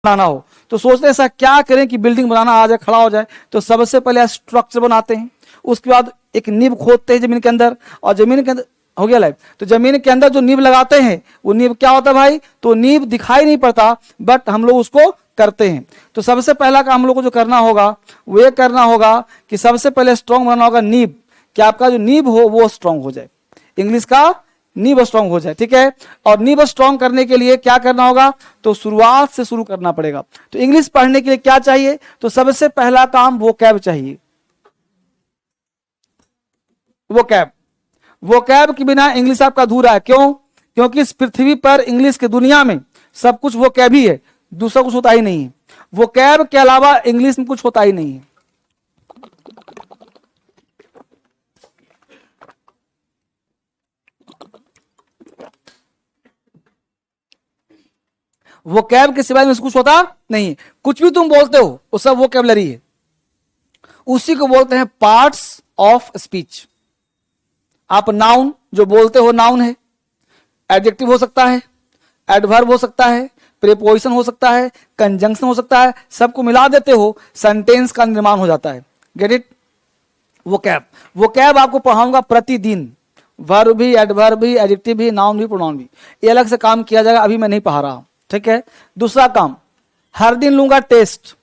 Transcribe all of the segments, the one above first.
बनाना हो तो सोचते हैं ऐसा क्या करें कि बिल्डिंग बनाना आ जाए, खड़ा हो जाए। तो सबसे पहले स्ट्रक्चर बनाते हैं, उसके बाद एक नींव खोदते हैं जमीन के अंदर, और जमीन के अंदर हो गया लाइव। तो जमीन के अंदर जो नींव लगाते हैं वो नींव क्या होता है भाई, तो नींव दिखाई नहीं पड़ता बट हम लोग उसको करते हैं। तो सबसे पहला काम हम लोग को जो करना होगा वो ये करना होगा कि सबसे पहले स्ट्रॉन्ग बनाना होगा नींव, कि आपका जो नींव हो वो स्ट्रॉन्ग हो जाए, इंग्लिश का नींव स्ट्रॉन्ग हो जाए, ठीक है। और नींव स्ट्रॉन्ग करने के लिए क्या करना होगा, तो शुरुआत से शुरू करना पड़ेगा। तो इंग्लिश पढ़ने के लिए क्या चाहिए, तो सबसे पहला काम वोकैब चाहिए। वोकैब के बिना इंग्लिश आपका अधूरा है। क्यों? क्योंकि इस पृथ्वी पर इंग्लिश की दुनिया में सब कुछ वोकैब ही है, दूसरा कुछ होता ही नहीं है। वोकैब के अलावा इंग्लिश में कुछ होता ही नहीं है। वोकैब के सिवाय में कुछ होता नहीं। कुछ भी तुम बोलते हो वो सब वोकैबलरी है, उसी को बोलते हैं पार्ट्स ऑफ स्पीच। आप नाउन जो बोलते हो नाउन है, एडजेक्टिव हो सकता है, एडवर्ब हो सकता है, प्रीपोजिशन हो सकता है, कंजंक्शन हो सकता है, सबको मिला देते हो, सेंटेंस का निर्माण हो जाता है। Get it? वोकैब आपको पढ़ाऊंगा प्रतिदिन, वर्ब भी, एडवर्ब भी, एडजेक्टिव भी, नाउन भी, प्रोनाउन भी, ये अलग से काम किया जाएगा, अभी मैं नहीं पढ़ा रहा हूं, ठीक है। दूसरा काम, हर दिन लूंगा टेस्ट।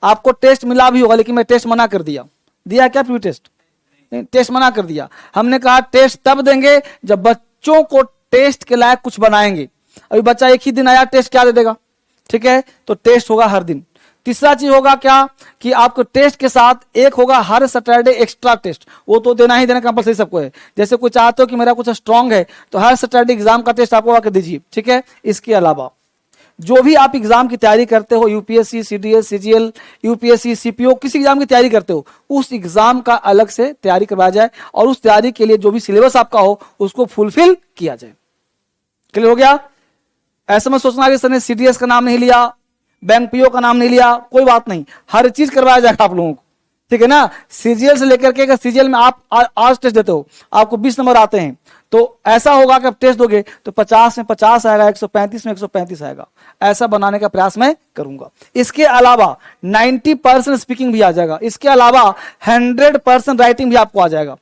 आपको टेस्ट मिला भी होगा लेकिन मैं टेस्ट मना कर दिया क्या प्री टेस्ट? टेस्ट मना कर दिया। हमने कहा टेस्ट तब देंगे जब बच्चों को टेस्ट के लायक कुछ बनाएंगे। अभी बच्चा एक ही दिन आया, टेस्ट क्या दे देगा, ठीक है। तो टेस्ट होगा हर दिन। तीसरा चीज होगा क्या, कि आपको टेस्ट के साथ एक होगा हर सैटरडे एक्स्ट्रा टेस्ट, वो तो देना ही देना कंपलसरी सबको है। जैसे कोई चाहते हो कि मेरा कुछ स्ट्रांग है तो हर सैटरडे एग्जाम का टेस्ट आपको आकर दीजिए, ठीक है। इसके अलावा जो भी आप एग्जाम की तैयारी करते हो, UPSC, CDS, CGL, UPSC, CPO, किसी एग्जाम की तैयारी करते हो, उस एग्जाम का अलग से तैयारी करवाया जाए और उस तैयारी के लिए जो भी सिलेबस आपका हो उसको फुलफिल किया जाए। क्लियर हो गया? ऐसा मत सोचना कि सर ने सीडीएस का नाम नहीं लिया, बैंक पीओ का नाम नहीं लिया, कोई बात नहीं, हर चीज करवाया जाएगा आप लोगों को, ठीक है ना। सीजीएल से लेकर के, सीजीएल में आप आज टेस्ट देते हो, आपको 20 नंबर आते हैं, तो ऐसा होगा कि आप टेस्ट दोगे तो 50 में 50 आएगा, 135 में 135 आएगा। ऐसा बनाने का प्रयास मैं करूंगा। इसके अलावा 90% स्पीकिंग भी आ जाएगा, इसके अलावा 100% राइटिंग भी आपको आ जाएगा,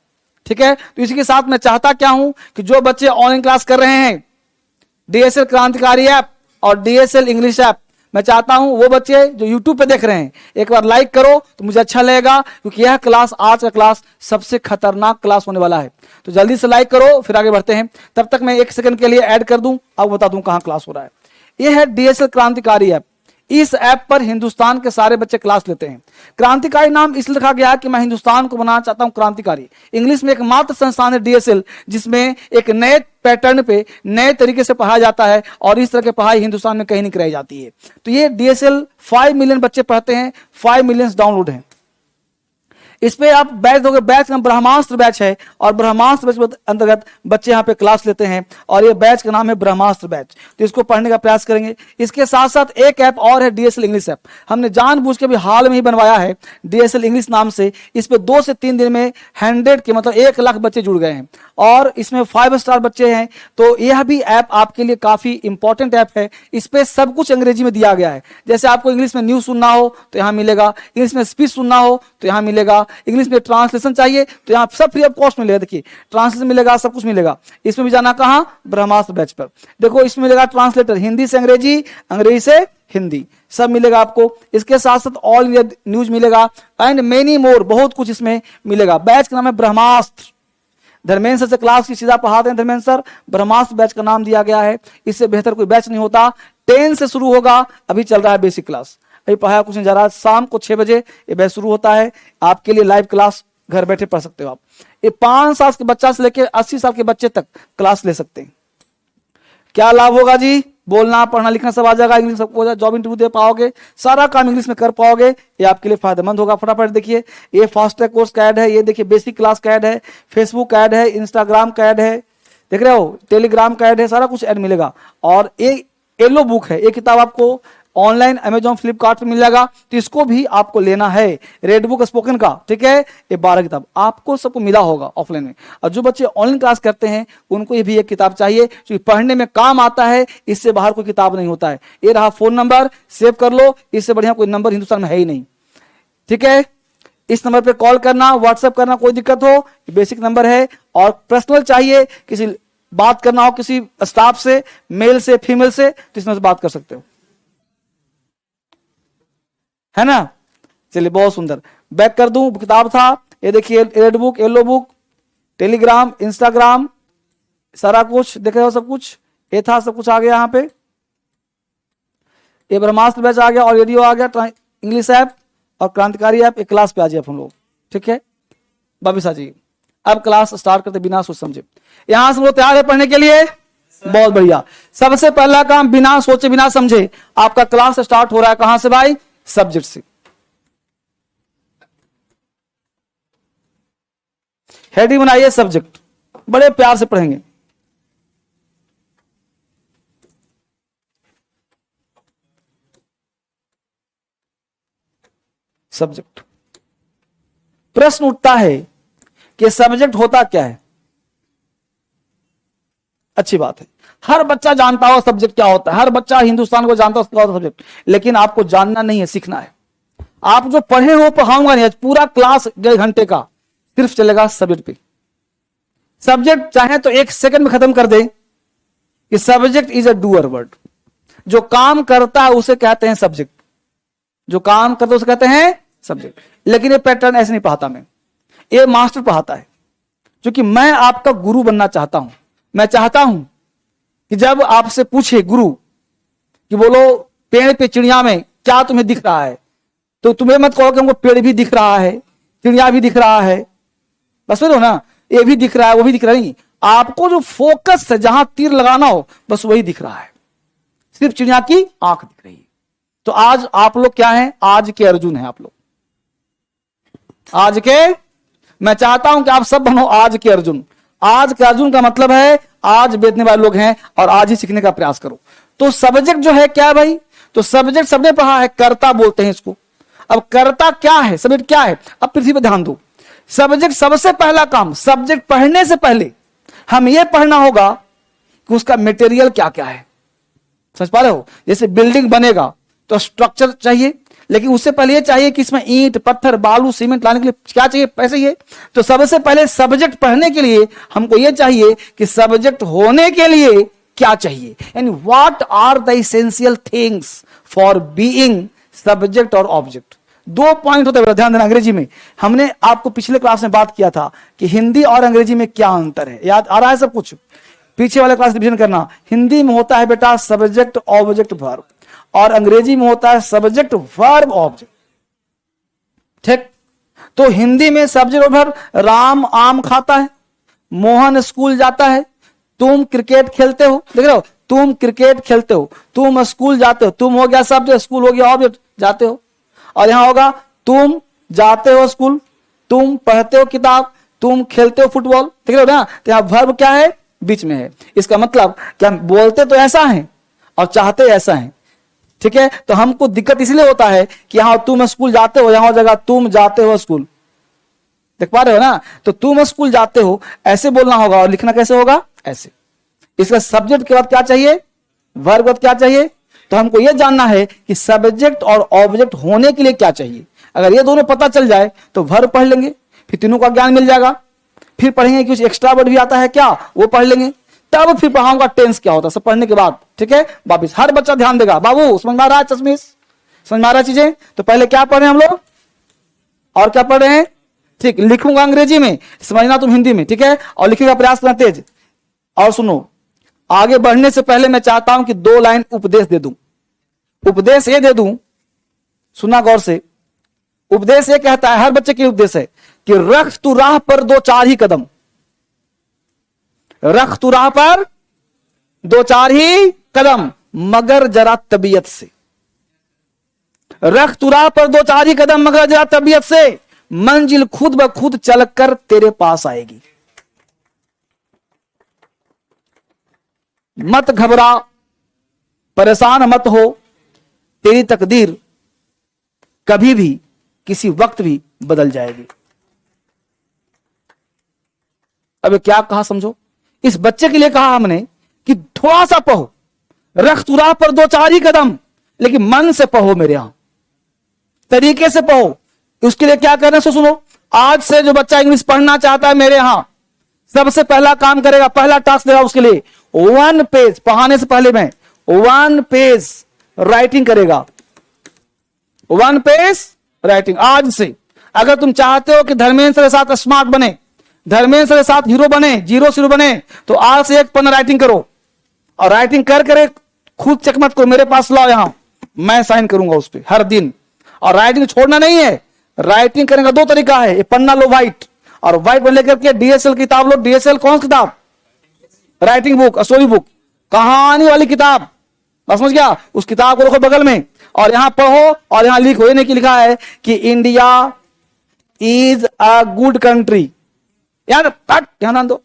ठीक है। तो इसी के साथ मैं चाहता क्या हूं कि जो बच्चे ऑनलाइन क्लास कर रहे हैं, डीएसएल क्रांतिकारी ऐप और डीएसएल इंग्लिश ऐप, मैं चाहता हूं वो बच्चे जो YouTube पे देख रहे हैं एक बार लाइक करो तो मुझे अच्छा लगेगा, क्योंकि यह क्लास, आज का क्लास सबसे खतरनाक क्लास होने वाला है। तो जल्दी से लाइक करो, फिर आगे बढ़ते हैं। तब तक मैं 1 सेकंड के लिए ऐड कर दूं, अब बता दूं कहां क्लास हो रहा है। यह है डीएसएल क्रांतिकारी ऐप। इस ऐप पर हिंदुस्तान के सारे बच्चे क्लास लेते हैं। क्रांतिकारी नाम इसलिए रखा गया है कि मैं हिंदुस्तान को बनाना चाहता हूं क्रांतिकारी। इंग्लिश में एकमात्र संस्थान है डीएसएल जिसमें एक नए पैटर्न पे, नए तरीके से पढ़ाया जाता है, और इस तरह की पढ़ाई हिंदुस्तान में कहीं नहीं कराई जाती है। तो ये डीएसएल 5 मिलियन बच्चे पढ़ते हैं, 5 मिलियन डाउनलोड हैं। इस पे आप बैच दोगे, बैच का ब्रह्मास्त्र बैच है, और ब्रह्मास्त्र बैच के अंतर्गत बच्चे यहाँ पे क्लास लेते हैं, और ये बैच का नाम है ब्रह्मास्त्र बैच। तो इसको पढ़ने का प्रयास करेंगे। इसके साथ साथ एक ऐप और है, डीएसएल इंग्लिश ऐप। हमने जानबूझ के भी हाल में ही बनवाया है डीएसएल इंग्लिश नाम से। इस पे 2 से 3 दिन में 100 के मतलब 1 लाख बच्चे जुड़ गए हैं, और इसमें 5 स्टार बच्चे हैं। तो यह भी ऐप आपके लिए काफी इंपॉर्टेंट ऐप है। इस पे सब कुछ अंग्रेजी में दिया गया है। जैसे आपको इंग्लिश में न्यूज सुनना हो तो यहाँ मिलेगा, इंग्लिश में स्पीच सुनना हो तो यहाँ मिलेगा, इंग्लिश में ट्रांसलेशन चाहिए तो यहाँ सब फ्री ऑफ कॉस्ट मिलेगा। देखिए ट्रांसलेशन मिलेगा, सब कुछ मिलेगा। इसमें भी जाना कहाँ, ब्रह्मास्त्र बैच पर। देखो इसमें मिलेगा ट्रांसलेटर, हिंदी से अंग्रेजी, अंग्रेजी से हिंदी, सब मिलेगा आपको। इसके साथ साथ ऑल इंडिया न्यूज मिलेगा एंड मेनी मोर, बहुत कुछ इसमें मिलेगा। बैच का नाम है ब्रह्मास्त्र। धर्मेंद्र सर से क्लास की सीधा पढ़ाते हैं धर्मेंद्र सर, ब्रह्मास्त्र बैच का नाम दिया गया है। इससे बेहतर कोई बैच नहीं होता। 10 से शुरू होगा, अभी चल रहा है बेसिक क्लास, अभी पढ़ाया कुछ नहीं जा रहा। शाम को 6 बजे ये बैच शुरू होता है। आपके लिए लाइव क्लास घर बैठे पढ़ सकते हो आप। ये 5 साल के बच्चा से लेकर 80 साल के बच्चे तक क्लास ले सकते हैं। क्या लाभ होगा जी? बोलना, पढ़ना, लिखना सब आ जाएगा, इंग्लिश सबको हो जाएगा, जॉब इंटरव्यू दे पाओगे, सारा काम इंग्लिश में कर पाओगे। ये आपके लिए फायदेमंद होगा। फटाफट देखिए, ये फास्ट ट्रैक कोर्स का ऐड है, ये देखिए बेसिक क्लास का ऐड है, फेसबुक का ऐड है, इंस्टाग्राम का ऐड है, देख रहे हो, टेलीग्राम का ऐड है, सारा कुछ ऐड मिलेगा। और ये येलो बुक है, ये किताब आपको ऑनलाइन अमेजॉन फ्लिपकार्ट पे मिल जाएगा, तो इसको भी आपको लेना है। रेड बुक स्पोकन का, ठीक है, ये 12 किताब आपको सबको मिला होगा ऑफलाइन में। और जो बच्चे ऑनलाइन क्लास करते हैं उनको ये भी एक किताब चाहिए, क्योंकि पढ़ने में काम आता है, इससे बाहर कोई किताब नहीं होता है। ये रहा फोन नंबर, सेव कर लो, इससे बढ़िया कोई नंबर हिंदुस्तान में है ही नहीं, ठीक है। इस नंबर पे कॉल करना, व्हाट्सएप करना, कोई दिक्कत हो, बेसिक नंबर है। और पर्सनल चाहिए, किसी बात करना हो किसी स्टाफ से, मेल से, फीमेल से, तो इसमें से बात कर सकते हो, है ना। चलिए बहुत सुंदर, बैक कर दूं, किताब था ये, देखिए red book, yellow book, Telegram, Instagram, सारा कुछ देख रहे हो, सब कुछ ये था, सब कुछ आ गया यहाँ पे। ये ब्रह्मास्त्र बैच आ गया, और रेडियो आ गया, इंग्लिश ऐप और क्रांतिकारी ऐप। एक क्लास पे आ जाए हम लोग, ठीक है वापिस आ जाइए। अब क्लास स्टार्ट करते बिना सोच समझे। यहां से वो तैयार है पढ़ने के लिए, बहुत बढ़िया। सबसे पहला काम, बिना सोचे बिना समझे आपका क्लास स्टार्ट हो रहा है कहां से भाई? सब्जेक्ट से। हेडिंग बनाइए सब्जेक्ट, बड़े प्यार से पढ़ेंगे। सब्जेक्ट। प्रश्न उठता है कि सब्जेक्ट होता क्या है? अच्छी बात है, हर बच्चा जानता हो सब्जेक्ट क्या होता है, हर बच्चा हिंदुस्तान को जानता हो क्या होता है सब्जेक्ट, लेकिन आपको जानना नहीं है, सीखना है। आप जो पढ़े हो पढ़ाऊंगा नहीं, पूरा क्लास 1.5 घंटे का सिर्फ चलेगा सब्जेक्ट पे। सब्जेक्ट चाहे तो 1 सेकंड में खत्म कर दे कि subject is a doer word, जो काम करता है उसे कहते हैं सब्जेक्ट, जो काम करता है उसे कहते हैं सब्जेक्ट। लेकिन ये पैटर्न ऐसे नहीं पढ़ाता मैं, ये मास्टर पढ़ाता है, क्योंकि मैं आपका गुरु बनना चाहता हूं। मैं चाहता हूं कि जब आपसे पूछे गुरु कि बोलो पेड़ पे चिड़िया में क्या तुम्हें दिख रहा है, तो तुम्हें मत कहो कि हमको पेड़ भी दिख रहा है, चिड़िया भी दिख रहा है, बस समझो ना, ये भी दिख रहा है, वो भी दिख रहा नहीं। आपको जो फोकस है, जहां तीर लगाना हो, बस वही दिख रहा है, सिर्फ चिड़िया की आंख दिख रही है। तो आज आप लोग क्या हैं? आज के अर्जुन हैं आप लोग, आज के। मैं चाहता हूं कि आप सब बनो आज के अर्जुन। आज के अर्जुन का मतलब है आज बेचने वाले लोग हैं, और आज ही सीखने का प्रयास करो। तो सब्जेक्ट जो है क्या भाई? तो सब्जेक्ट सबने पढ़ा है, कर्ता बोलते हैं इसको। अब कर्ता क्या है, सब्जेक्ट क्या है? अब पृथ्वी पे ध्यान दो। सब्जेक्ट, सबसे पहला काम, सब्जेक्ट पढ़ने से पहले हम यह पढ़ना होगा कि उसका मटेरियल क्या क्या है। समझ पा रहे हो? जैसे बिल्डिंग बनेगा तो स्ट्रक्चर चाहिए, लेकिन उससे पहले ये चाहिए कि इसमें ईंट, पत्थर, बालू, सीमेंट लाने के लिए क्या चाहिए? पैसे ही है। तो सबसे पहले सब्जेक्ट पढ़ने के लिए हमको ये चाहिए कि सब्जेक्ट होने के लिए क्या चाहिए, यानी what are the essential things for being subject और ऑब्जेक्ट। 2 पॉइंट होते हैं, ध्यान देना। अंग्रेजी में हमने आपको पिछले क्लास में बात किया था कि हिंदी और अंग्रेजी में क्या अंतर है, याद आ रहा है सब कुछ? पीछे वाले क्लास रिवीजन करना। हिंदी में होता है बेटा सब्जेक्ट ऑब्जेक्ट वर्ब, और अंग्रेजी में होता है सब्जेक्ट वर्ब ऑब्जेक्ट, ठीक। तो हिंदी में सब्जेक्ट और वर्ब, राम आम खाता है, मोहन स्कूल जाता है, तुम क्रिकेट खेलते हो, देख रहे हो, तुम क्रिकेट खेलते हो, तुम स्कूल जाते हो, तुम हो गया सब्जेक्ट, स्कूल हो गया ऑब्जेक्ट, जाते हो। और यहां होगा तुम जाते हो स्कूल, तुम पढ़ते हो किताब, तुम खेलते हो फुटबॉल, देख रहे हो ना। तो यहां वर्ब क्या है? बीच में है। इसका मतलब कि हम बोलते तो ऐसा है और चाहते ऐसा है, ठीक है। तो हमको दिक्कत इसलिए होता है कि यहां तुम स्कूल जाते हो, यहां जगह तुम जाते हो स्कूल, देख पा रहे हो ना। तो तुम स्कूल जाते हो ऐसे बोलना होगा, और लिखना कैसे होगा? ऐसे। इसका सब्जेक्ट के बाद क्या चाहिए? वर्ब के बाद क्या चाहिए? तो हमको यह जानना है कि सब्जेक्ट और ऑब्जेक्ट होने के लिए क्या चाहिए। अगर ये दोनों पता चल जाए तो वर्ब पढ़ लेंगे, फिर तीनों का ज्ञान मिल जाएगा। फिर पढ़ेंगे कुछ एक्स्ट्रा वर्ड भी आता है क्या, वो पढ़ लेंगे। तब फिर पढ़ाऊंगा टेंस क्या होता है, सब पढ़ने के बाद, ठीक है। वापिस हर बच्चा ध्यान देगा, बाबू समझ में आ रहा है? चश्मिश समझ में आ रहा है चीजें? तो पहले क्या पढ़ रहे हैं हम लोग, और क्या पढ़ रहे हैं? ठीक, लिखूंगा अंग्रेजी में, समझना तुम हिंदी में, ठीक है। और लिखने का प्रयास करना तेज। और सुनो, आगे बढ़ने से पहले मैं चाहता हूं कि 2 लाइन उपदेश दे दूं। उपदेश ये दे दूं, सुना गौर से। उपदेश ये कहता है, हर बच्चे के लिए उपदेश है कि रख तू राह पर 2-4 ही कदम, रख तू राह पर 2-4 ही कदम, मगर जरा तबीयत से। रख तू राह पर 2-4 ही कदम, मगर जरा तबीयत से, मंजिल खुद ब खुद चलकर तेरे पास आएगी। मत घबरा, परेशान मत हो, तेरी तकदीर कभी भी किसी वक्त भी बदल जाएगी। अब क्या कहा समझो, इस बच्चे के लिए कहा हमने कि थोड़ा सा पढ़ो, रख तू राह पर 2-4 ही कदम, लेकिन मन से पढ़ो, मेरे यहां तरीके से पढ़ो। उसके लिए क्या करना है सो सुनो। आज से जो बच्चा इंग्लिश पढ़ना चाहता है मेरे यहां, सबसे पहला काम करेगा, पहला टास्क देगा उसके लिए, 1 पेज पढ़ाने से पहले में 1 पेज राइटिंग करेगा। 1 पेज राइटिंग आज से। अगर तुम चाहते हो कि धर्मेंद्र के साथ स्मार्ट बने, धर्मेंद्र के साथ हीरो बने, 0 बने, तो आज से 1 पन्ना राइटिंग करो। और राइटिंग कर करे खुद चेक मत करो, मेरे पास लाओ, यहां मैं साइन करूंगा उस पर हर दिन। और राइटिंग छोड़ना नहीं है। राइटिंग करने का 2 तरीका है, ये पन्ना लो व्हाइट, और व्हाइट पर लेकर के डीएसएल किताब लो। डीएसएल कौन सी किताब? राइटिंग बुक, स्टोरी बुक, कहानी वाली किताब, समझ गया? उस किताब को रखो बगल में और यहां पढ़ो और यहां लिखो। ये नहीं लिखा है कि India is a good country, यार ध्यान दो,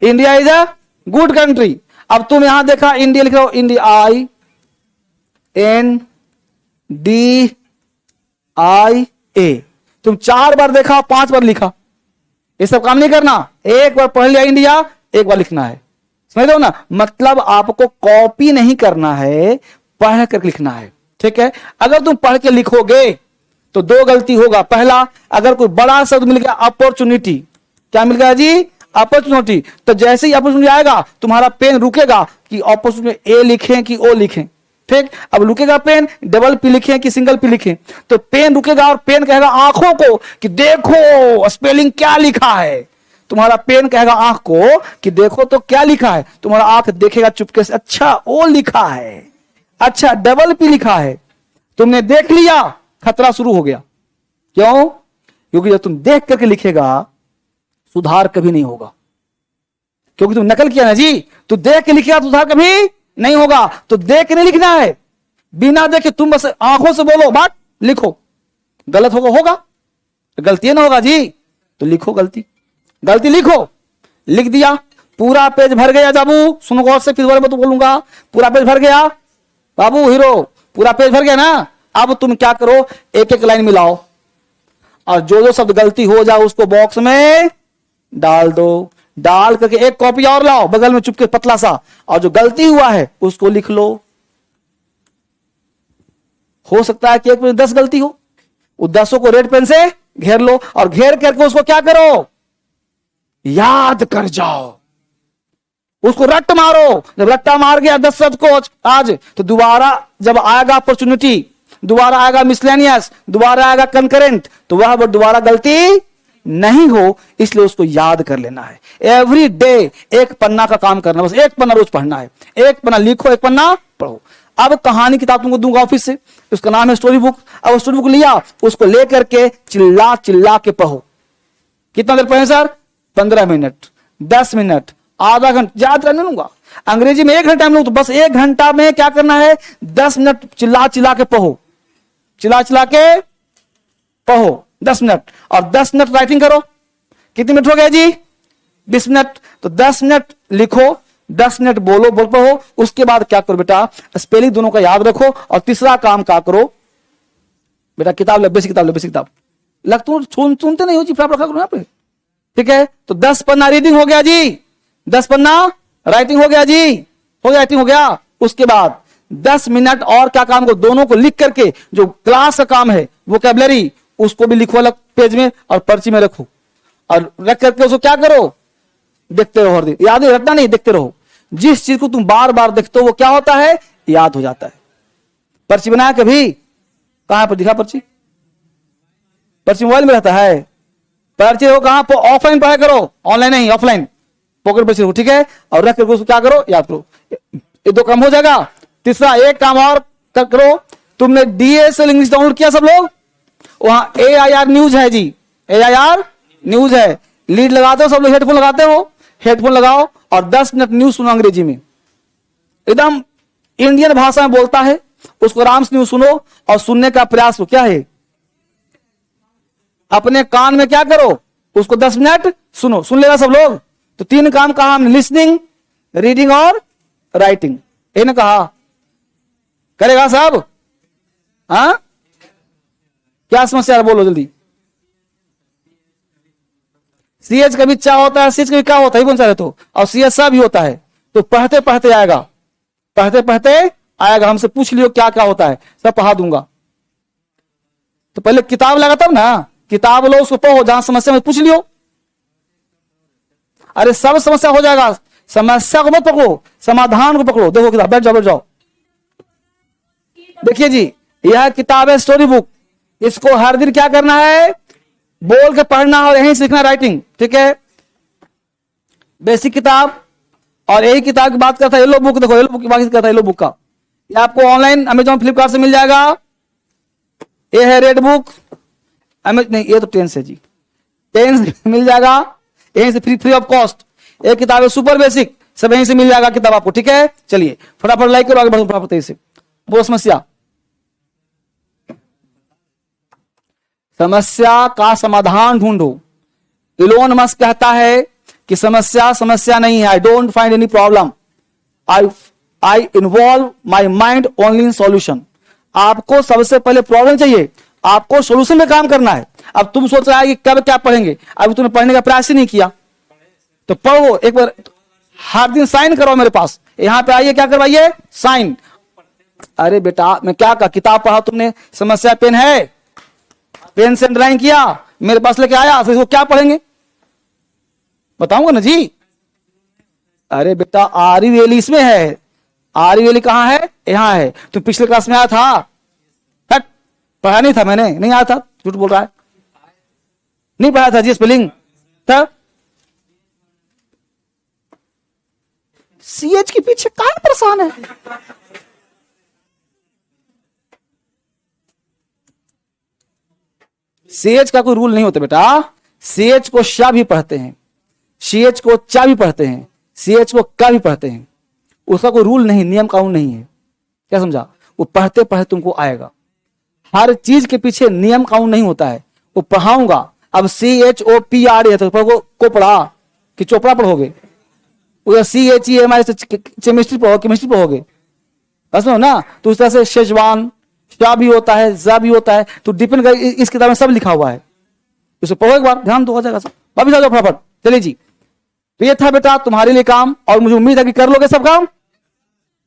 India is a good country. अब तुम यहां देखा इंडिया लिख रहे हो, इंडिया INDIA, तुम 4 बार देखा, 5 बार लिखा। ये सब काम नहीं करना, एक बार पढ़ लिया इंडिया, एक बार लिखना है, समझ रहे हो ना? मतलब आपको कॉपी नहीं करना है, पढ़ कर लिखना है, ठीक है? अगर तुम पढ़ के लिखोगे तो 2 गलती होगा। पहला, अगर कोई बड़ा शब्द मिल गया, अपॉर्चुनिटी, क्या मिल गया जी? अपॉर्चुनिटी। तो जैसे ही अपॉर्चुनिटी आएगा तुम्हारा पेन रुकेगा कि अपॉर्चुनिटी ए लिखें कि ओ लिखें, ठीक? अब रुकेगा पेन, डबल पी लिखें कि सिंगल पी लिखें, तो पेन रुकेगा और पेन कहेगा आंखों को कि देखो स्पेलिंग क्या लिखा है। तुम्हारा पेन कहेगा आंख को कि देखो तो क्या लिखा है। तुम्हारा आंख देखेगा चुपके से, अच्छा ओ लिखा है, अच्छा डबल पी लिखा है। तुमने देख लिया, खतरा शुरू हो गया। क्यों? क्योंकि जब तुम देख करके लिखेगा सुधार कभी नहीं होगा, क्योंकि तुम नकल किया ना जी। तो देख के लिखेगा सुधार कभी नहीं होगा। तो देख के नहीं लिखना है, बिना देखे तुम बस आंखों से बोलो, बात लिखो। गलत होगा गलती ना होगा जी, तो लिखो गलती लिखो। लिख दिया, पूरा पेज भर गया बाबू, सुनो गौर से, फिर बारे में तो बोलूंगा। पूरा पेज भर गया बाबू, हीरो, पूरा पेज भर गया ना। अब तुम क्या करो, 1-1 लाइन मिलाओ और जो शब्द गलती हो जाए उसको बॉक्स में डाल दो। डाल करके 1 कॉपी और लाओ बगल में चुपके पतला सा, और जो गलती हुआ है उसको लिख लो। हो सकता है कि 1 में 10 गलती हो, उस 10 को रेड पेन से घेर लो और घेर करके उसको क्या करो, याद कर जाओ, उसको रट्ट मारो। जब रट्टा मार गया 10 शब्द को आज, तो दोबारा जब आएगा अपॉर्चुनिटी, दोबारा आएगा मिसलेनियस, दोबारा आएगा कंकरेंट, तो वह दोबारा गलती नहीं हो, इसलिए उसको याद कर लेना है। एवरी डे 1 पन्ना का काम करना, बस 1 पन्ना रोज पढ़ना है। 1 पन्ना लिखो, 1 पन्ना पढ़ो। अब कहानी किताब तुमको दूंगा ऑफिस से, उसका नाम है स्टोरी बुक। अब स्टोरी बुक लिया, उसको लेकर के चिल्ला चिल्ला के पढ़ो। कितना देर पढ़े सर? 15 मिनट, 10 मिनट, आधा घंटा, ज्यादा नहीं लूंगा। अंग्रेजी में 1 घंटा में लूँ तो बस 1 घंटा में क्या करना है, 10 मिनट चिल्ला चिल्ला के पढ़ो, चिल्ला चिल्ला के पढ़ो 10 मिनट, और 10 मिनट राइटिंग करो। कितने मिनट हो गए जी? 20 मिनट। तो 10 मिनट लिखो, 10 मिनट बोलो, बोल पढ़ो। उसके बाद क्या करो बेटा, स्पेलिंग दोनों का याद रखो। और तीसरा काम क्या करो बेटा, किताब लो, बेसिक किताब लो, बेसिक किताब लग, तुम सुनते नहीं हो जी, रखा करो यहाँ पे, ठीक है? तो 10 पन्ना रीडिंग हो गया जी, 10 पन्ना राइटिंग हो गया जी, हो गया, राइटिंग हो गया। उसके बाद 10 मिनट और क्या काम करो, दोनों को लिख करके जो क्लास का काम है वोकैबुलरी, उसको भी लिखो अलग पेज में और पर्ची में रखो, और रख करके उसको क्या करो, देखते रहो हर दिन। याद रखना नहीं, देखते रहो। जिस चीज को तुम बार बार देखते हो वो क्या होता है, याद हो जाता है। पर्ची बनाया कभी? कहां पर दिखा पर्ची? पर्ची मोबाइल में रहता है। पर्ची हो कहां पर? ऑफलाइन पढ़ाई करो, ऑनलाइन नहीं, ऑफलाइन पॉकेट पर्ची हो, ठीक है? और रख करके उसको क्या करो, याद करो। ये 2 काम हो जाएगा। तीसरा, 1 काम और करो, तुमने DSL इंग्लिश डाउनलोड किया सब लोग? वहां AIR न्यूज है जी, AIR न्यूज है। लीड लगाते हो सब लोग, हेडफोन लगाते हो, हेडफोन लगाओ और 10 मिनट न्यूज सुनो अंग्रेजी में, एकदम इंडियन भाषा में बोलता है, उसको आराम से न्यूज सुनो और सुनने का प्रयास करो। क्या है, अपने कान में क्या करो, उसको 10 मिनट सुनो। सुन लेगा सब लोग? तो 3 काम कहा हमने, लिसनिंग, रीडिंग और राइटिंग, ये ना कहा? करेगा सब? हाँ, क्या समस्या है बोलो जल्दी। सीएच कभी चा होता है, सीएच कभी क्या होता है, कौन सा है तो, और सीएच सा भी होता है। तो पढ़ते पढ़ते आएगा, पढ़ते पढ़ते आएगा। हमसे पूछ लियो क्या क्या होता है, सब पढ़ा दूंगा। तो पहले किताब लगा तब ना, किताब लो उसको पढ़ो, जहां समस्या में पूछ लियो। अरे सब समस्या हो जाएगा, समस्या को मत पकड़ो, समाधान को पकड़ो। देखो किताब, बैठ जाओ बैठ जाओ। देखिए जी, यह किताब है स्टोरी बुक। इसको हर दिन क्या करना है, बोल के पढ़ना और यहीं सीखना राइटिंग, ठीक है। बेसिक किताब, और यही किताब की बात करता है येलो बुक। देखो येलो बुक की बात करता है, येलो बुक का ये आपको ऑनलाइन अमेजॉन फ्लिपकार्ट से मिल जाएगा। ये है रेड बुक, नहीं ये तो टेंस है जी, टेंस मिल जाएगा यहीं से फ्री ऑफ कॉस्ट। एक किताब है सुपर बेसिक, सब यहीं से मिल जाएगा किताब आपको, ठीक है। चलिए फटाफट लाइक करो, आगे बढ़ो फटाफट से। वो समस्या, समस्या का समाधान ढूंढो। इलोन मस्क कहता है कि समस्या नहीं है। I don't find any problem, I involve my mind only in solution. आपको सबसे पहले प्रॉब्लम चाहिए, आपको सोल्यूशन में काम करना है। अब तुम सोच रहा है कि कब क्या पढ़ेंगे, अभी तुमने पढ़ने का प्रयास ही नहीं किया। तो पढ़ो एक बार, हर दिन साइन करो मेरे पास, यहां पे आइए, क्या करवाइए, साइन। अरे बेटा मैं क्या कहा, किताब पढ़ा तुमने, समस्या पेन है, पेन से ड्राइंग किया, मेरे पास लेके आया, फिर इसको क्या पढ़ेंगे बताऊंगा ना जी। अरे बेटा आरी वेली इसमें है, आरी वेली कहां है, यहां है। तुम पिछले क्लास में आया था, हट, पढ़ा नहीं था मैंने, नहीं आया था, झूठ बोल रहा है, नहीं पढ़ा था जी स्पेलिंग था। सीएच के पीछे कौन परेशान है। सीएच का कोई रूल नहीं होता बेटा, सीएच को शा भी पढ़ते हैं, सीएच को चा भी पढ़ते हैं, सीएच को का भी पढ़ते हैं। उसका कोई रूल नहीं, नियम कानून नहीं है, क्या समझा। वो पढ़ते पढ़ते तुमको आएगा। हर चीज के पीछे नियम कानून नहीं होता है। वो पढ़ाऊंगा, अब CHOPRA है तो को पढ़ा कि चोपड़ा पढ़ोगे, CHEMI से केमिस्ट्री पढ़ो, केमिस्ट्री पढ़ोगे, समझो ना। तो उस तरह से शेजवान क्या भी होता है, जा भी होता है, तो डिपेंड कर, इस किताब में सब लिखा हुआ है, उसे पढ़ो एक बार, ध्यान दो, हो जाएगा सब। वापिस आ जाओ फटाफट। चलिए जी, तो ये था बेटा तुम्हारे लिए काम, और मुझे उम्मीद है कि कर लोगे सब काम।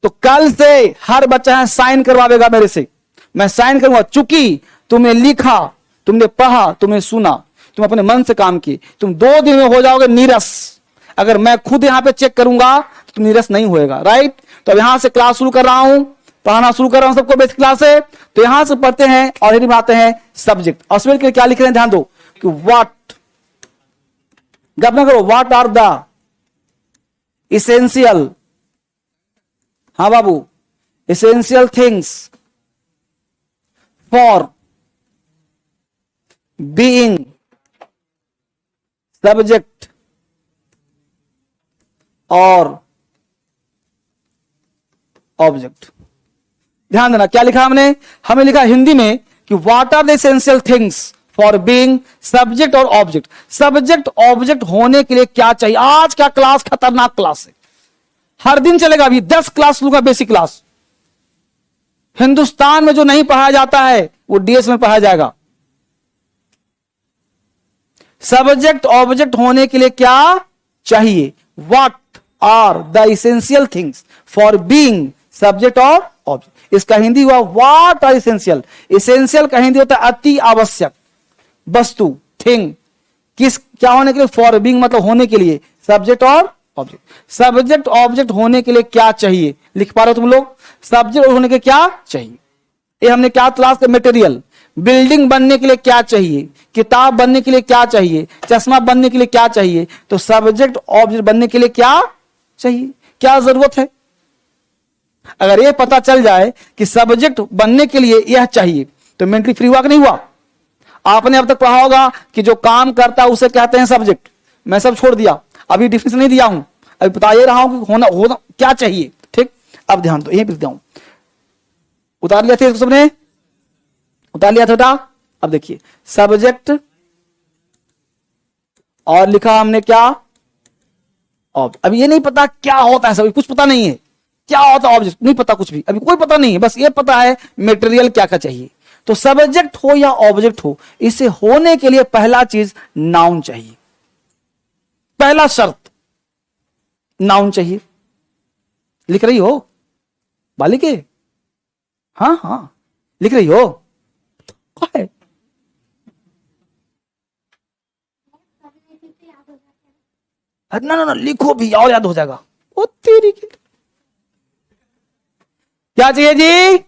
तो कल से हर बच्चा है साइन करवाएगा मेरे से, मैं साइन करूंगा। चूंकि तुमने लिखा, तुमने पढ़ा, तुमने सुना, तुम अपने मन से काम किए, तुम 2 दिन में हो जाओगे नीरस। अगर मैं खुद यहां पे चेक करूंगा तो तुम नीरस नहीं होएगा, राइट। तो अब यहां से क्लास शुरू कर रहा हूं, पढ़ाना शुरू कर रहा हूं सबको, बेसिक क्लास है। तो यहां से पढ़ते हैं और यही बनाते हैं सब्जेक्ट। और सब्जेक्ट के लिए क्या लिख रहे हैं ध्यान दो कि व्हाट, गप ना करो, व्हाट आर द इसेंशियल, हाँ बाबू, essential things for being subject और ऑब्जेक्ट। ध्यान देना क्या लिखा हमने, हमें लिखा हिंदी में कि what are the essential things for being subject और ऑब्जेक्ट। सब्जेक्ट ऑब्जेक्ट होने के लिए क्या चाहिए। आज का क्लास खतरनाक क्लास है, हर दिन चलेगा। अभी 10 क्लास लूंगा, बेसिक क्लास। हिंदुस्तान में जो नहीं पढ़ाया जाता है वो डीएस में पढ़ाया जाएगा। सब्जेक्ट ऑब्जेक्ट होने के लिए क्या चाहिए, what are the essential things for being subject और ऑब्जेक्ट। इसका हिंदी हुआ व्हाट आर इसेंशियल। इसेंशियल का हिंदी होता है अति आवश्यक वस्तु, थिंग। किस क्या होने के लिए, फॉर बीइंग मतलब होने के लिए, सब्जेक्ट और ऑब्जेक्ट। सब्जेक्ट ऑब्जेक्ट होने के लिए क्या चाहिए, लिख पा रहे हो तुम लोग। सब्जेक्ट होने के क्या चाहिए, ये हमने क्या क्लास का मटेरियल। बिल्डिंग बनने के लिए क्या चाहिए, किताब बनने के लिए क्या चाहिए, चश्मा बनने के लिए क्या चाहिए। तो सब्जेक्ट ऑब्जेक्ट बनने के लिए क्या चाहिए, क्या जरूरत है। अगर ये पता चल जाए कि सब्जेक्ट बनने के लिए यह चाहिए तो मेंटली फ्री हुआ कि नहीं हुआ। आपने अब तक पढ़ा होगा कि जो काम करता है उसे कहते हैं सब्जेक्ट। मैं सब छोड़ दिया, अभी डिफिनेशन नहीं दिया हूं, अभी बता ये रहा हूं कि होना क्या चाहिए, ठीक। अब ध्यान दो, यही लिखता हूं। उतार लिया था इसको सबने, उतार लिया था बेटा। अब देखिए सब्जेक्ट और लिखा हमने क्या, ऑब्जेक्ट। अभी ये नहीं पता क्या होता है, सब कुछ पता नहीं है क्या होता है ऑब्जेक्ट, नहीं पता कुछ भी, अभी कोई पता नहीं है। बस ये पता है मटेरियल क्या क्या चाहिए, तो सब्जेक्ट हो या ऑब्जेक्ट हो, इसे होने के लिए पहला चीज नाउन चाहिए, पहला शर्त नाउन चाहिए। लिख रही हो बालिके? हाँ हाँ लिख रही हो? है ना ना ना लिखो भी और याद हो जाएगा। ओ तेरी की क्या चाहिए जी?